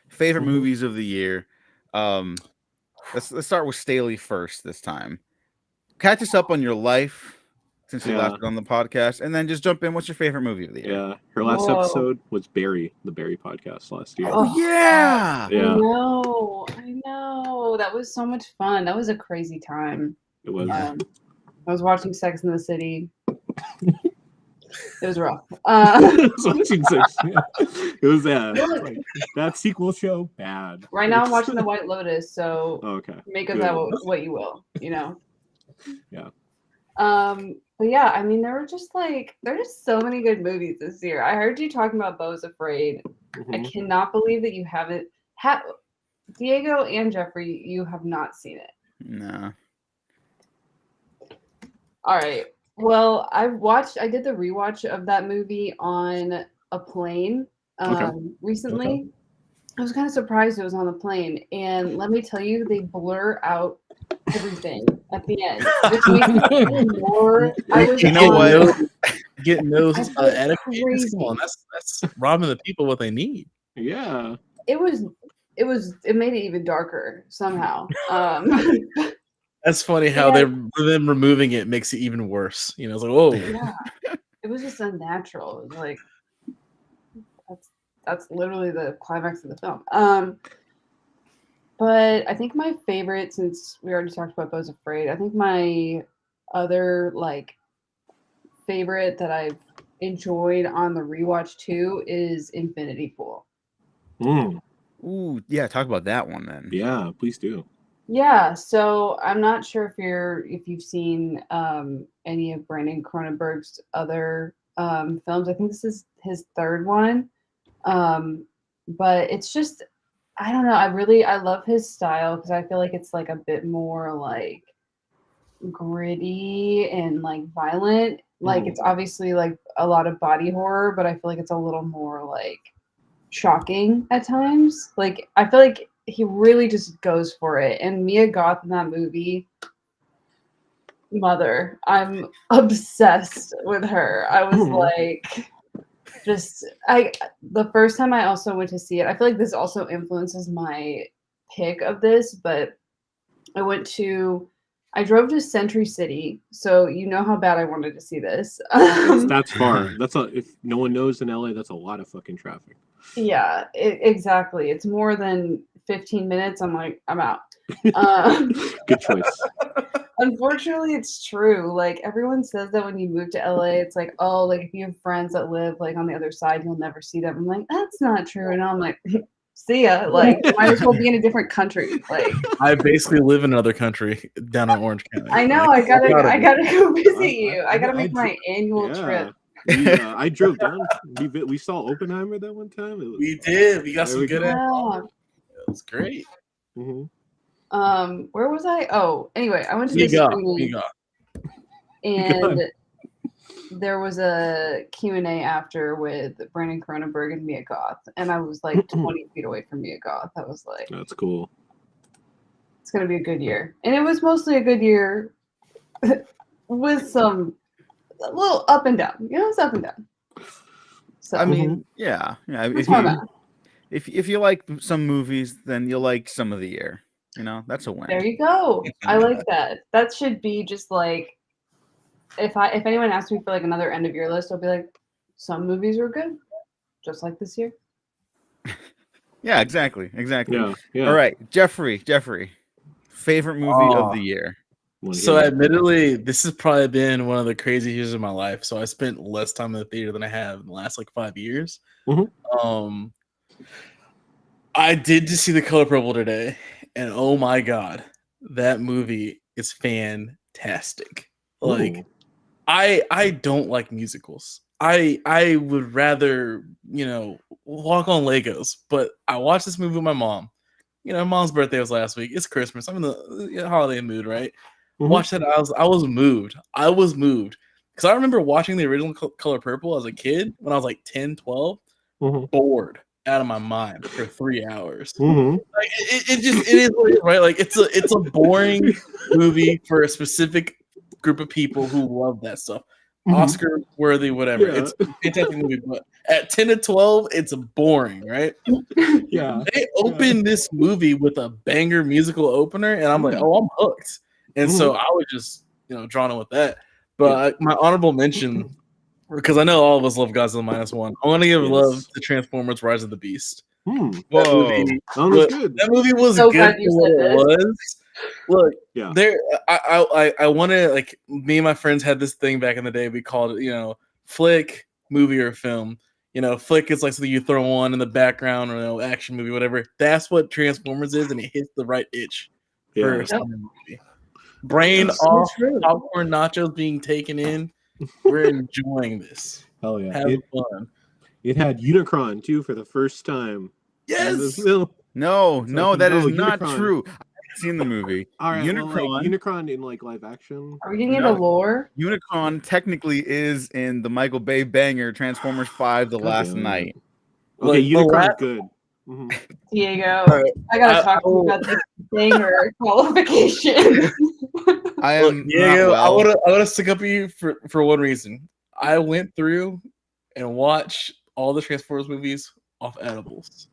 Favorite movies of the year. Let's start with Staley first this time. Catch us up on your life since you last on the podcast, and then just jump in. What's your favorite movie of the year? Yeah, her last episode was Barry, the Barry podcast last year. Oh yeah, I know. That was so much fun. That was a crazy time. It was. I was watching Sex in the City. It was rough. It was like, that sequel show bad. Right now I'm watching The White Lotus, so make of that what you will, you know. Yeah. But yeah, I mean, there are just so many good movies this year. I heard you talking about Beau's Afraid. I cannot believe that you haven't Diego and Jeffrey, you have not seen it. No. All right. Well, I did the rewatch of that movie on a plane recently. I was kind of surprised it was on the plane. And let me tell you, they blur out everything at the end. Which makes me even more. You know what? Getting those adequate. Come on, that's robbing the people what they need. Yeah. It made it even darker somehow. That's funny how them removing it makes it even worse. You know, it's like, whoa. Yeah. It was just unnatural. It was like that's literally the climax of the film. But I think my favorite, since we already talked about Beau's Afraid, I think my other favorite that I've enjoyed on the rewatch too is Infinity Pool. Ooh, yeah, talk about that one then. Yeah, please do. Yeah, so I'm not sure if you've seen any of Brandon Cronenberg's other films. I think this is his third one. But it's just, I don't know. I love his style because I feel like it's like a bit more like gritty and like violent. Like it's obviously like a lot of body horror, but I feel like it's a little more like shocking at times. Like I feel like he really just goes for it. And Mia Goth in that movie, mother, I'm obsessed with her. I was like, the first time I also went to see it, I feel like this also influences my pick of this, but I drove to Century City, so you know how bad I wanted to see this. That's far. If no one knows in LA, that's a lot of fucking traffic. Yeah, exactly. It's more than 15 minutes. I'm like, I'm out. Good choice. Unfortunately, it's true. Like everyone says that when you move to LA, it's like, oh, like if you have friends that live like on the other side, you'll never see them. I'm like, that's not true. And I'm like, see ya. Like, might as well be in a different country. Like, I basically live in another country down in Orange County. I know. I gotta go visit you. I gotta make my annual trip. I drove down. We saw Oppenheimer that one time. We did. We got some good. Yeah. It was great. Where was I? Oh, anyway, I went to this screening. and there was a Q&A after with Brandon Cronenberg and Mia Goth, and I was like 20 feet away from Mia Goth. I was like, That's cool. it's gonna be a good year, and it was mostly a good year with a little up and down. You know, it's up and down. So I mean, yeah. If you like some movies, then you'll like some of the year. You know, that's a win. there you go. I like that. That should be just like if anyone asks me for like another end of year list, I'll be like, some movies were good, just like this year. Yeah, exactly. Yeah. All right, Jeffrey, favorite movie of the year. So admittedly, this has probably been one of the crazy years of my life. So I spent less time in the theater than I have in the last like 5 years. I did just see The Color Purple today, and oh my god, that movie is fantastic. Like, I don't like musicals. I would rather, walk on Legos, but I watched this movie with my mom. Mom's birthday was last week. It's Christmas. I'm in the holiday mood, right? Watched it. I was moved. I was moved because I remember watching the original Color Purple as a kid when I was like 10, 12, bored out of my mind for 3 hours. Like it is what it is, right? Like it's a boring movie for a specific group of people who love that stuff. Oscar worthy, whatever. It's a fantastic movie, but at 10 to 12, it's boring, right? Yeah. They opened this movie with a banger musical opener, and I'm like, oh, I'm hooked. And so I was just, drawn in with that. But my honorable mention, because I know all of us love Godzilla -1, I want to give love to Transformers: Rise of the Beast. Whoa, that movie was So good glad you for what said it this. was. Look, there. I want to, like, me and my friends had this thing back in the day. We called it, flick, movie, or film. Flick is like something you throw on in the background, or action movie, whatever. That's what Transformers is, and it hits the right itch for a summer movie. Brain off, popcorn nachos being taken in. We're enjoying this. Hell yeah. Having fun. It had Unicron too for the first time. Yes. No, that is not true. I've seen the movie. All right, Unicron, Unicron in like live action. Are we getting into lore? Unicron technically is in the Michael Bay banger Transformers 5: The Last Night. Okay, Unicron's good. Diego, I gotta talk to you about this banger qualification. Diego, I want to stick up for you for one reason. I went through and watched all the Transformers movies off edibles.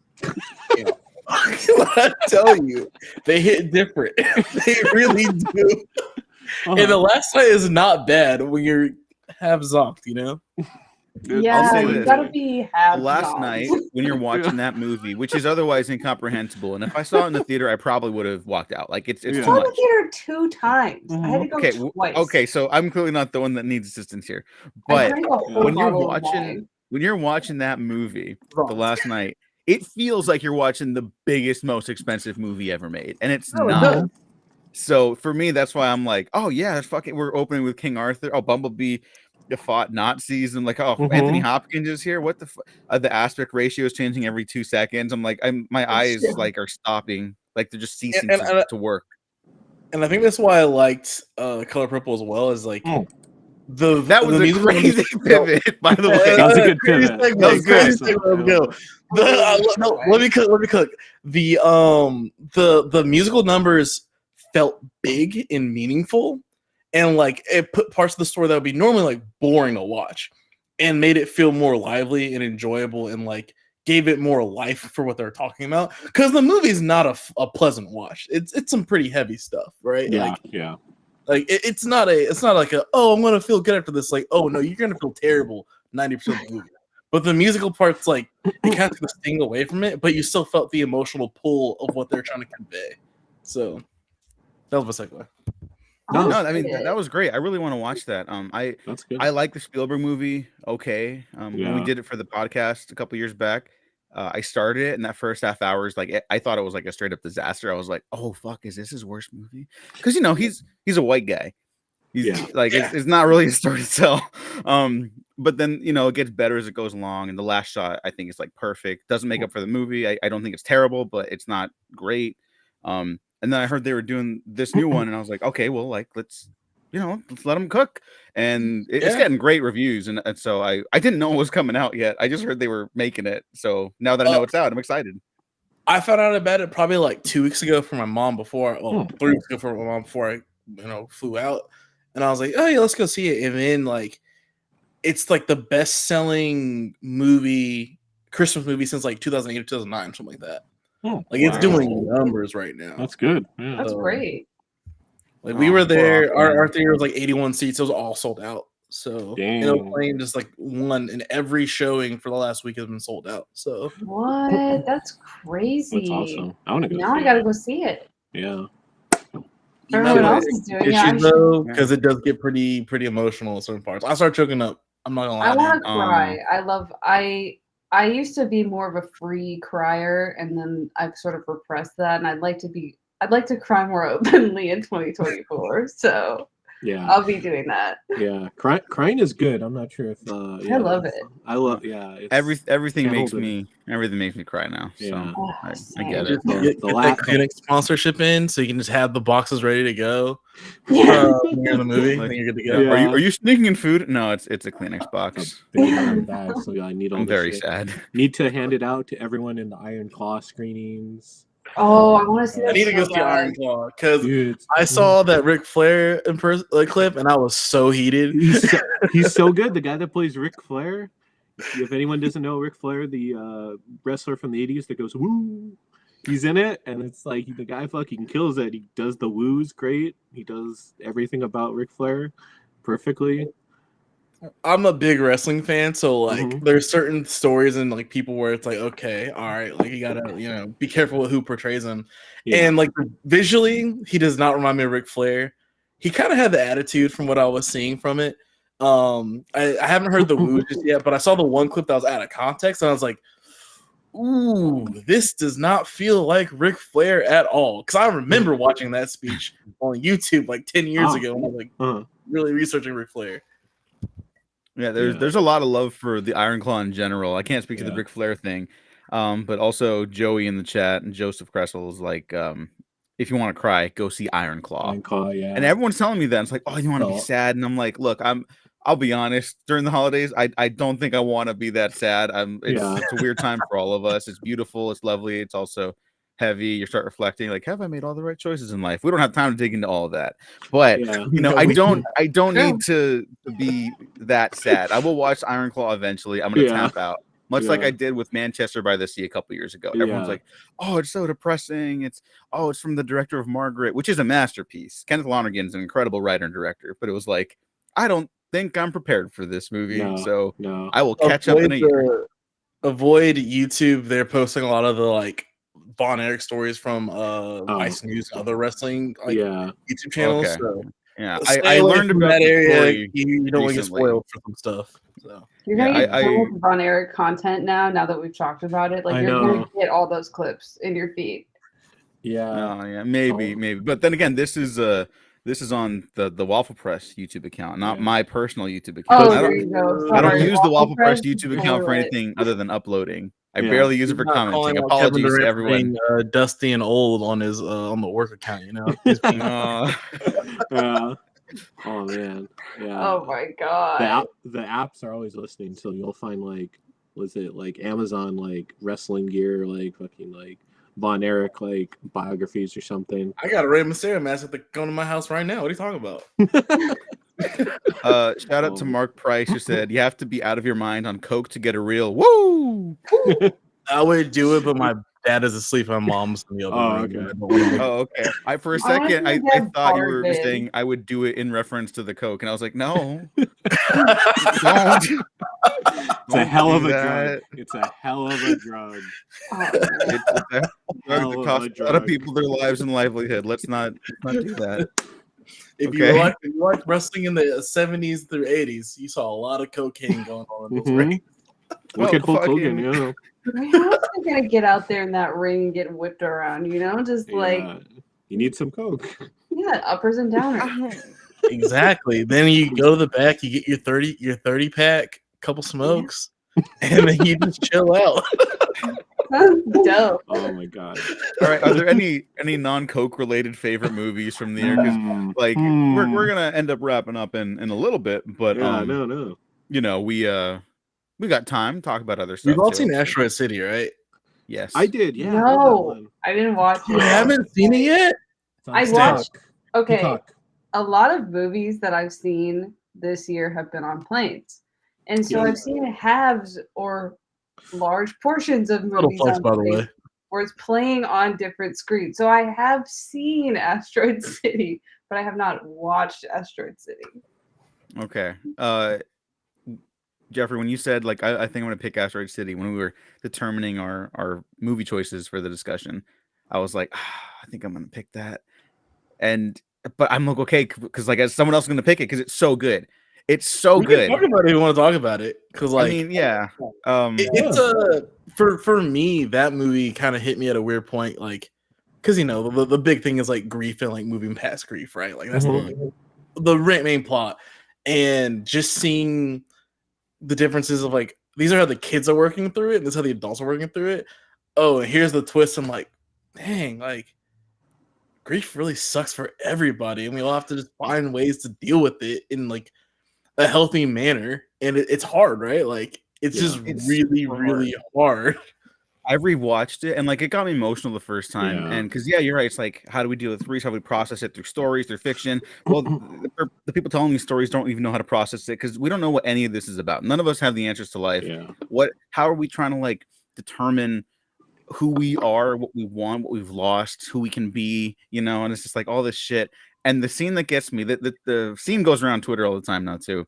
I tell you, they hit different. They really do. And The Last Night is not bad when you're half zonked, Dude, yeah, I'll say you this. gotta be half Last zonked. night when you're watching that movie, which is otherwise incomprehensible, and if I saw it in the theater, I probably would have walked out. Like it's I too saw much. the theater 2 times. I had to go twice. Okay, so I'm clearly not the one that needs assistance here. I But drank a whole bottle of wine. when you're watching that movie, The Last Night, it feels like you're watching the biggest, most expensive movie ever made, and it's not. So for me, that's why I'm like, oh yeah, we're opening with King Arthur. Oh, Bumblebee fought Nazis, and like, oh, Anthony Hopkins is here. What the aspect ratio is changing every 2 seconds. I'm like, my eyes like are stopping, like they're just ceasing to work. And I think that's why I liked Color Purple as well. Is like that was a crazy pivot, by the way. That was a good pivot. That was good. Let's go. Let me cook. The musical numbers felt big and meaningful, and like it put parts of the story that would be normally like boring to watch, and made it feel more lively and enjoyable, and like gave it more life for what they're talking about. Because the movie's not a pleasant watch. It's some pretty heavy stuff, right? Yeah. Like it's not like I'm gonna feel good after this. Like, oh no, you're gonna feel terrible 90% of the movie. But the musical parts, like, it kind of took the sting away from it, but you still felt the emotional pull of what they're trying to convey. So that was my segue. No, I mean that was great. I really want to watch that. I like the Spielberg movie. Okay, when we did it for the podcast a couple years back, I started it, and that first half hour is like I thought it was like a straight up disaster. I was like, oh fuck, is this his worst movie? Because he's a white guy. It's not really a story to tell. But then it gets better as it goes along, and the last shot I think is like perfect. Doesn't make up for the movie. I don't think it's terrible, but it's not great. And then I heard they were doing this new one, and I was like, okay, well, like let's let's let them cook. And it's getting great reviews. And so I didn't know it was coming out yet. I just heard they were making it. So now that I know it's out, I'm excited. I found out about it probably like 2 weeks ago from my mom 3 weeks ago from my mom before I flew out. And I was like, oh yeah, let's go see it. And then like it's like the best selling Christmas movie since like 2008 or 2009, something like that. Like it's doing numbers right now. That's good. Yeah. That's great. Like we were there, our theater was like 81 seats. It was all sold out. So playing just like one in every showing for the last week has been sold out. So what? That's crazy. That's awesome. I want to go. Now I gotta go see it. Yeah. Everyone else is doing it though, because it does get pretty emotional in certain parts. I start choking up. I'm not gonna lie. I want to cry. I used to be more of a free crier, and then I've sort of repressed that, and I'd like to cry more openly in 2024. So yeah, I'll be doing that. Yeah, crying is good. I'm not sure if I love it. I love everything makes me cry now. So Yeah. I get it. Get that clinic sponsorship in, so you can just have the boxes ready to go. Yeah. When you're in the movie, then you're good to go. Yeah. Are you sneaking in food? No, it's a Kleenex box. Bag, so I need all I'm this very shit. sad. Need to hand it out to everyone in the Iron Claw screenings. Oh, I want to see that. I need to go see Iron Claw because I saw that Ric Flair clip and I was so heated. He's so good. The guy that plays Ric Flair. If anyone doesn't know Ric Flair, the wrestler from the 80s that goes woo, he's in it, and it's like the guy fucking kills it. He does the woos great. He does everything about Ric Flair perfectly. I'm a big wrestling fan, so like there's certain stories and like people where it's like, okay, all right, like you gotta be careful with who portrays him. Yeah. And like visually, he does not remind me of Ric Flair. He kind of had the attitude from what I was seeing from it. I haven't heard the woo just yet, but I saw the one clip that was out of context, and I was like, ooh, this does not feel like Ric Flair at all. Because I remember watching that speech on YouTube like 10 years ago when I was like really researching Ric Flair. Yeah, there's a lot of love for the Iron Claw in general. I can't speak to the Ric Flair thing, but also Joey in the chat and Joseph Kressel is like, if you want to cry, go see Iron Claw. Iron Claw, yeah. And everyone's telling me that. It's like, oh, you want to be sad? And I'm like, look, I'll be honest. During the holidays, I don't think I want to be that sad. It's a weird time for all of us. It's beautiful. It's lovely. It's also heavy. You start reflecting, like, have I made all the right choices in life? We don't have time to dig into all of that, but I don't need to be that sad. I will watch Iron Claw eventually. I'm gonna tap out, much like I did with Manchester by the Sea a couple years ago. Everyone's like, oh, it's so depressing. It's from the director of Margaret, which is a masterpiece. Kenneth Lonergan is an incredible writer and director, but it was like, I don't think I'm prepared for this movie, so I will catch up in a year. Avoid YouTube. They're posting a lot of the like Von Erich stories from Vice News and other wrestling YouTube channels. Okay. So I learned about that area. You don't want to get spoiled for some stuff. So you're gonna get more Von Erich content now that we've talked about it. Like you're gonna get all those clips in your feed. Maybe. But then again, this is on the Waffle Press YouTube account, not my personal YouTube account. I don't use the Waffle Press YouTube account for anything other than uploading. I barely use it for commenting. Apologies to everyone. Dusty and old on his on the work account, Oh man. Yeah. Oh my god. The apps are always listening, so you'll find like Amazon like wrestling gear, like fucking like Von Erich like biographies or something. I got a Rey Mysterio mask going to my house right now. What are you talking about? Shout out to Mark Price who said you have to be out of your mind on coke to get a real woo. I would do it, but my dad is asleep. My mom's in the other room. Okay. For a second, I thought you were saying I would do it in reference to the coke, and I was like, no. Don't. It's a hell of a drug. It's a hell of a drug. It's a drug that costs a lot of people their lives and livelihood. Let's not do that. If you like wrestling in the 70s through 80s, you saw a lot of cocaine going on in those rings. Look at Hulk Hogan, How are you gonna get out there in that ring and get whipped around? Just like you need some coke. Uppers and downers. Exactly. Then you go to the back, you get your 30 pack, couple smokes, and then you just chill out. Dope. Oh my god. All right, are there any non-Coke related favorite movies from the year? Because like we're gonna end up wrapping up in a little bit, but Yeah, no. you know, we got time to talk about other stuff. We've all too. seen Asteroid City, right? Yes, I did, yeah. I love that No, one. I didn't watch You it. haven't seen it yet? It's on I Peacock. watched. Okay, Peacock. a lot of movies that I've seen this year have been on planes, and so Yeah. I've seen halves or large portions of Little movies flex, on by the planes way. where it's playing on different screens. So I have seen Asteroid City, but I have not watched Asteroid City. Okay. Jeffrey, when you said like I think I'm gonna pick Asteroid City when we were determining our movie choices for the discussion, I was like, I think I'm gonna pick that. But I'm like, okay, because like someone else is gonna pick it because it's so good. It's so We good. can talk about it if you want to talk about it. Because like I mean, yeah. it's for me, that movie kind of hit me at a weird point, like because you know the big thing is like grief and like moving past grief, right? Like that's the main plot, and just seeing the differences of like these are how the kids are working through it, and this is how the adults are working through it. Oh, and here's the twist. I'm like, dang, like grief really sucks for everybody, and we all have to just find ways to deal with it in like a healthy manner. And it's hard, right? Like it's just It's really, super really hard. I rewatched it and like it got me emotional the first time. Yeah. And because you're right, it's like how do we deal with grief? How do we process it through stories, through fiction? Well, the people telling these stories don't even know how to process it because we don't know what any of this is about. None of us have the answers to life. Yeah. How are we trying to like determine who we are, what we want, what we've lost, who we can be, you know? And it's just like all this shit. And the scene that gets me, the scene goes around Twitter all the time now too,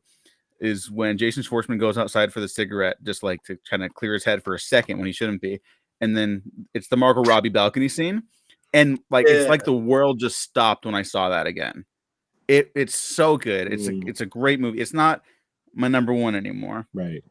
is when Jason Schwartzman goes outside for the cigarette, just like to kind of clear his head for a second when he shouldn't be. And then it's the Margot Robbie balcony scene. And like it's like the world just stopped when I saw that again. It's so good. It's a great movie. It's not my number one anymore. Right.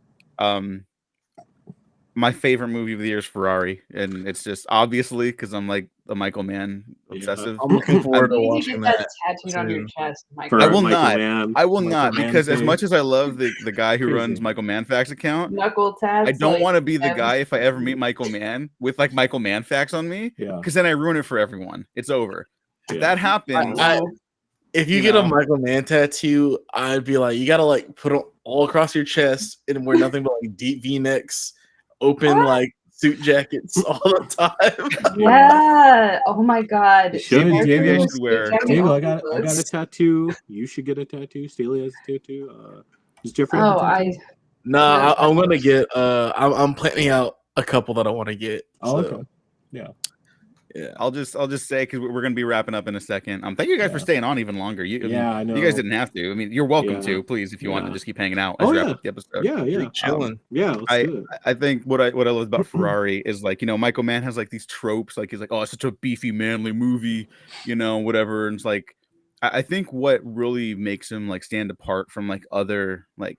My favorite movie of the year is Ferrari, and it's just obviously because I'm like a Michael Mann obsessive. I'm looking forward to You need to watching get that that. tattooed on your soon. chest, For Michael. I will Michael not. Mann. I will Michael not Mann because as thing. much as I love the guy who Crazy. runs Michael Mann Facts account, Knuckle tats. I don't like, want to be the every- guy if I ever meet Michael Mann with like Michael Mann facts on me, Yeah. because then I ruin it for everyone. It's over. If Yeah. that happens, If you You get know. a Michael Mann tattoo, I'd be like, you gotta like put it all across your chest and wear nothing but like deep V-necks, open What? like suit jackets all the time. Yeah. Oh my God. You should. maybe I Especially should wear. with Diego, I Jamie got a Foxx. tattoo. You should get a tattoo. Staley has a tattoo. Does Jeffrey Oh, have a tattoo? Nah, I'm gonna get I'm planning out a couple that I want to get. Oh, so, okay. Yeah. Yeah. I'll just say because we're gonna be wrapping up in a second. Thank you guys for staying on even longer. I mean, I know. you guys didn't have to. I mean, you're welcome Yeah. to. Please, if you want to Yeah. just keep hanging out as Oh, we wrap yeah. up the episode. Yeah. Chilling. Yeah, let's do it. I think what I love about Ferrari is like, you know, Michael Mann has like these tropes, like he's like, oh, it's such a beefy, manly movie, you know, whatever. And it's like, I think what really makes him like stand apart from like other like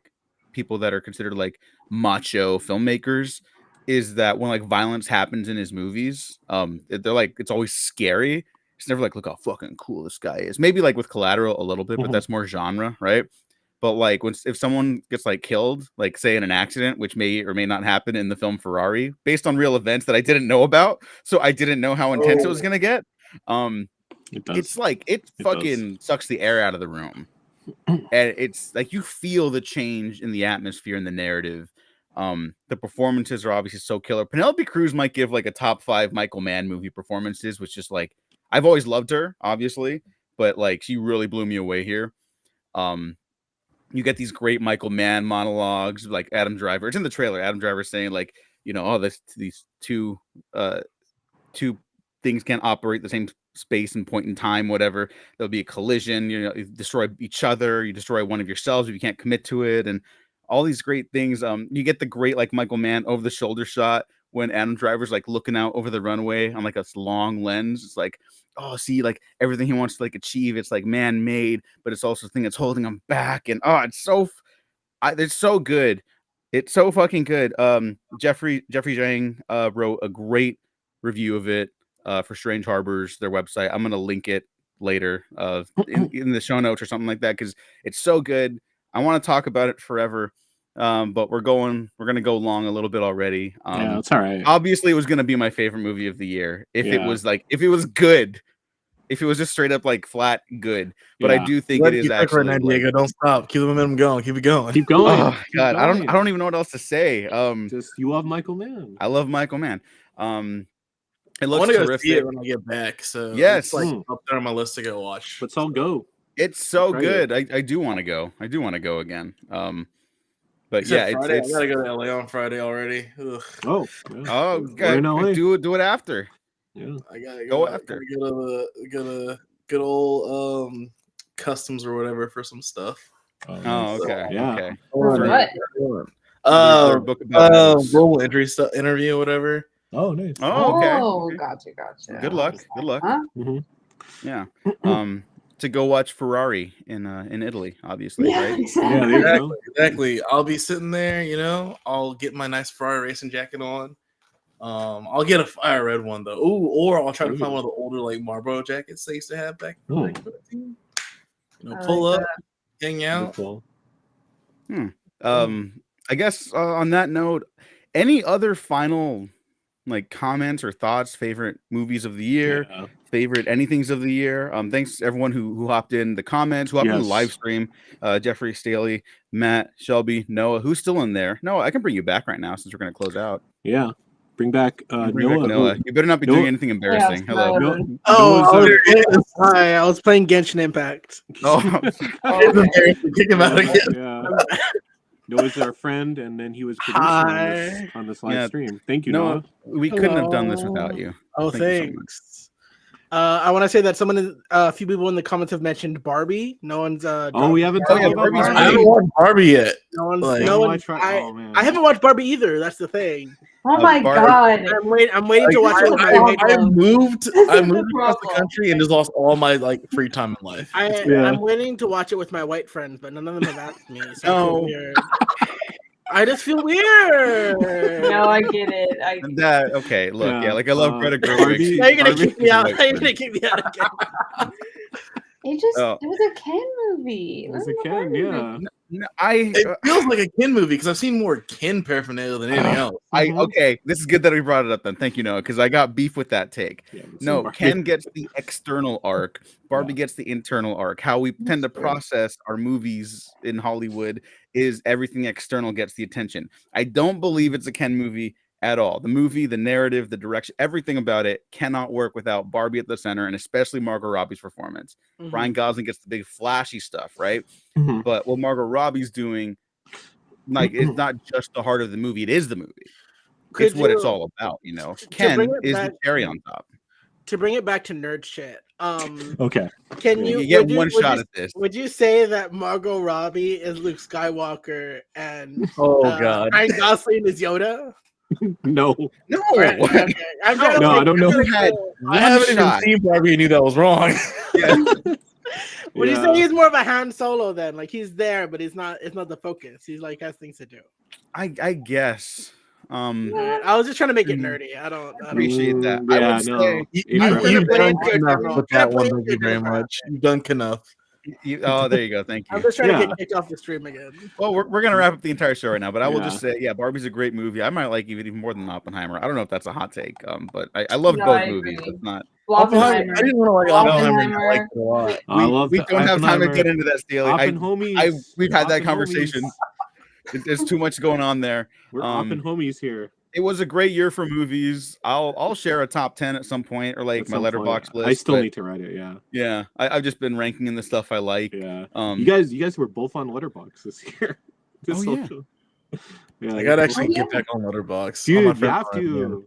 people that are considered like macho filmmakers is that when like violence happens in his movies, they're like it's always scary. It's never like, look how fucking cool this guy is. Maybe like with Collateral a little bit, but Mhm. that's more genre, right? But like if someone gets like killed, like say in an accident, which may or may not happen in the film Ferrari, based on real events that I didn't know about, so I didn't know how intense it was gonna get. It does. It's like it fucking sucks the air out of the room, and it's like you feel the change in the atmosphere and the narrative. The performances are obviously so killer. Penelope Cruz might give like a top 5 Michael Mann movie performances, which is like I've always loved her, obviously, but like she really blew me away here. You get these great Michael Mann monologues, like Adam Driver. It's in the trailer. Adam Driver saying like, you know, oh, these two things can't operate the same space and point in time, whatever. There'll be a collision, you know, you destroy each other, you destroy one of yourselves if you can't commit to it, and all these great things. You get the great like Michael Mann over the shoulder shot when Adam Driver's like looking out over the runway on like a long lens. It's like, oh, see, like everything he wants to like achieve, it's like man-made, but it's also the thing that's holding him back. And oh, it's so good. It's so fucking good. Jeffrey Zhang wrote a great review of it for Strange Harbors, their website. I'm gonna link it later in the show notes or something like that because it's so good. I want to talk about it forever. but we're gonna go long a little bit already. Yeah, it's all right. Obviously, it was gonna be my favorite movie of the year if it Yeah. was if it was good, if it was just straight up flat good. But I Yeah. do think it is actually. right now, Diego. Don't stop. Keep the momentum going. Keep it going. Keep going. Oh Keep God, going. I don't even know what else to say. Just you love Michael Mann. I love Michael Mann. It I looks want to go terrific. see it when I get back. So Yes. it's like up there on my list to go watch. Let's all go. It's so Try good. I do want to go. I do want to go again. But Except yeah, Friday, it's I gotta go to LA on Friday already. Ugh. Oh. Yeah. oh, We're in LA. do it after. Yeah. I gotta Go go after. Go to good old customs or whatever for some stuff. Oh, okay. Yeah. Okay. For what? For a book about metals. global interview, whatever. Oh, nice. Oh, okay. Oh, Okay. gotcha. Good luck. Good luck. Huh? Mm-hmm. Yeah. To go watch Ferrari in Italy, obviously, Yeah, right? Yeah, there you go. Exactly. I'll be sitting there, I'll get my nice Ferrari racing jacket on. I'll get a fire red one though. Ooh, or I'll try to find one of the older Marlboro jackets they used to have back in the team. Pull up, hang out. Cool. I guess on that note, any other final comments or thoughts, favorite movies of the year, favorite anythings of the year? Thanks to everyone who hopped in the comments, who hopped in the live stream. Jeffrey, Staley, Matt, Shelby, Noah, who's still in there? Noah, I can bring you back right now since we're going to close out. Yeah. Bring back Noah. You better not be doing anything embarrassing. Hello. I was playing Genshin Impact. Oh, kick him out again. Yeah. Noah's our friend, and then he was producer on this live stream. Thank you, Noah. We couldn't have done this without you. Oh, thanks. I want to say that a few people in the comments have mentioned Barbie. No one's. We haven't talked about Barbie. I haven't watched Barbie yet. I haven't watched Barbie either. That's the thing. Oh my God! I'm waiting to watch it. I moved across the country and just lost all my free time in life. I'm waiting to watch it with my white friends, but none of them have asked me. So I just feel weird. No, I get it. Okay, look, I love Greta Gerwig. Now you're gonna kick me out. You're gonna kick me out again. It was a Ken movie. It was a Ken, yeah. It feels like a Ken movie because I've seen more Ken paraphernalia than anything else. Okay, this is good that we brought it up then. Thank you, Noah, because I got beef with that take. No, Ken gets the external arc. Barbie gets the internal arc. How we tend to process our movies in Hollywood is everything external gets the attention. I don't believe it's a Ken movie at all. The movie, the narrative, the direction, everything about it cannot work without Barbie at the center, and especially Margot Robbie's performance. Ryan Gosling gets the big flashy stuff, right? But what Margot Robbie's doing, it's not just the heart of the movie, it is the movie. It's what it's all about, Ken is the cherry on top. To bring it back to nerd shit. Okay. Can you get one shot at this? Would you say that Margot Robbie is Luke Skywalker and God, Ryan Gosling is Yoda? No. Right, okay. I don't know. I haven't even seen Barbie and knew that was wrong. Would you say he's more of a Han Solo then? He's there, but it's not the focus. He's has things to do. I guess. I was just trying to make it nerdy. I don't appreciate that. You've done enough with that one. Thank you very much. You've done enough. There you go. Thank you. I'm just trying to get kicked off the stream again. Well, we're gonna wrap up the entire show right now, but I will just say, Barbie's a great movie. I might like even more than Oppenheimer. I don't know if that's a hot take, but I love both movies. It's not. Oppenheimer. I didn't want to like Oppenheimer. I liked it a lot. We don't have time to get into that, Steely. We've had that conversation. There's too much going on there. We're Oppen homies here. It was a great year for movies. I'll share a top 10 at some point, or my Letterboxd list. I still need to write it. Yeah. I've just been ranking in the stuff I like. Yeah. You guys were both on Letterboxd this year. I gotta actually get back on Letterboxd. Dude,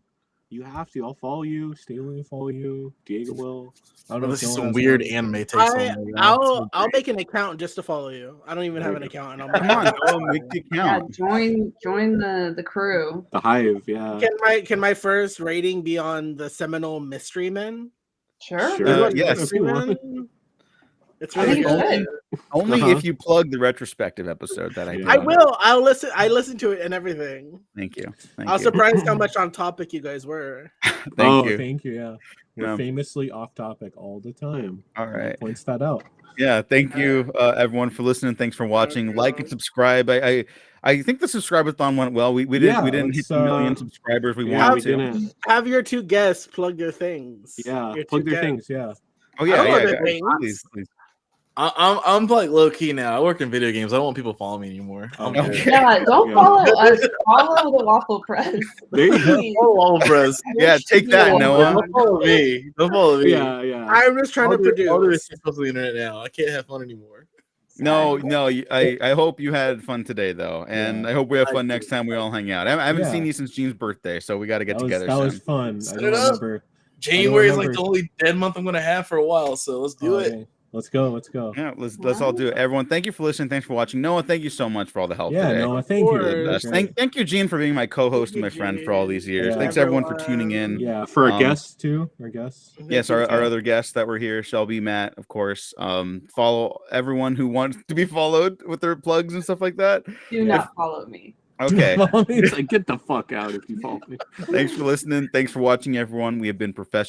you have to. I'll follow you. Staley will follow you. Diego will. I don't know. This is some weird anime takes on. I'll make an account just to follow you. I don't even have an account. And Come on, go make the account. Join the crew. The Hive, yeah. Can my first rating be on the seminal Mystery Men? Sure. Yes. It's I really think good. good. Only Uh-huh. if you plug the retrospective episode that I did. Yeah. I will. I'll listen. I listen to it and everything. Thank you. I Thank was you. surprised how much on topic you guys were. Thank you. Thank you. Yeah, we're Yeah. famously off topic all the time. All Someone right. points that out. Yeah, thank you, everyone, for listening. Thanks for watching. Like and subscribe. I think the subscriber-thon went well. We Yeah, didn't hit let's, the million subscribers we Yeah, we wanted to. didn't. Have your two guests plug their things. Yeah, Your plug two their guests. things. Yeah. Oh I yeah, don't know yeah, their guys, things. please, please. I'm like low key now. I work in video games. I don't want people following me anymore. I'm Okay. good. Yeah, don't Yeah. follow us. Follow the Waffle Press. There you go. Please. Follow Waffle Press. Yeah, take that, Hold Noah. on. Don't follow me. Don't follow me. Yeah, yeah. I'm just trying to All the produce. respect to the internet now. I can't have fun anymore. No, I hope you had fun today, though, and Yeah. I hope we have I fun did. next time we all hang out. I haven't Yeah. seen you since Jean's birthday, so we got to get That was, together that soon. was fun. I Set don't it up. remember. January is like remember. the only dead month I'm gonna have for a while, so let's do it. Okay. Let's go. Let's go. Yeah, let's all do it. Everyone, thank you for listening. Thanks for watching. Noah, thank you so much for all the help Yeah, today. Noah, thank you. Of You're the course. best. Thank you, Jean, for being my co-host and my friend for all these years. Yeah. Thanks everyone for tuning in. Yeah, for our Um, guests too. Our guests. Yes, our other guests that were here, Shelby, Matt, of course. Follow everyone who wants to be followed with their plugs and stuff like that. Do not follow me. Okay. It's like, get the fuck out if you follow me. Thanks for listening. Thanks for watching, everyone. We have been professional.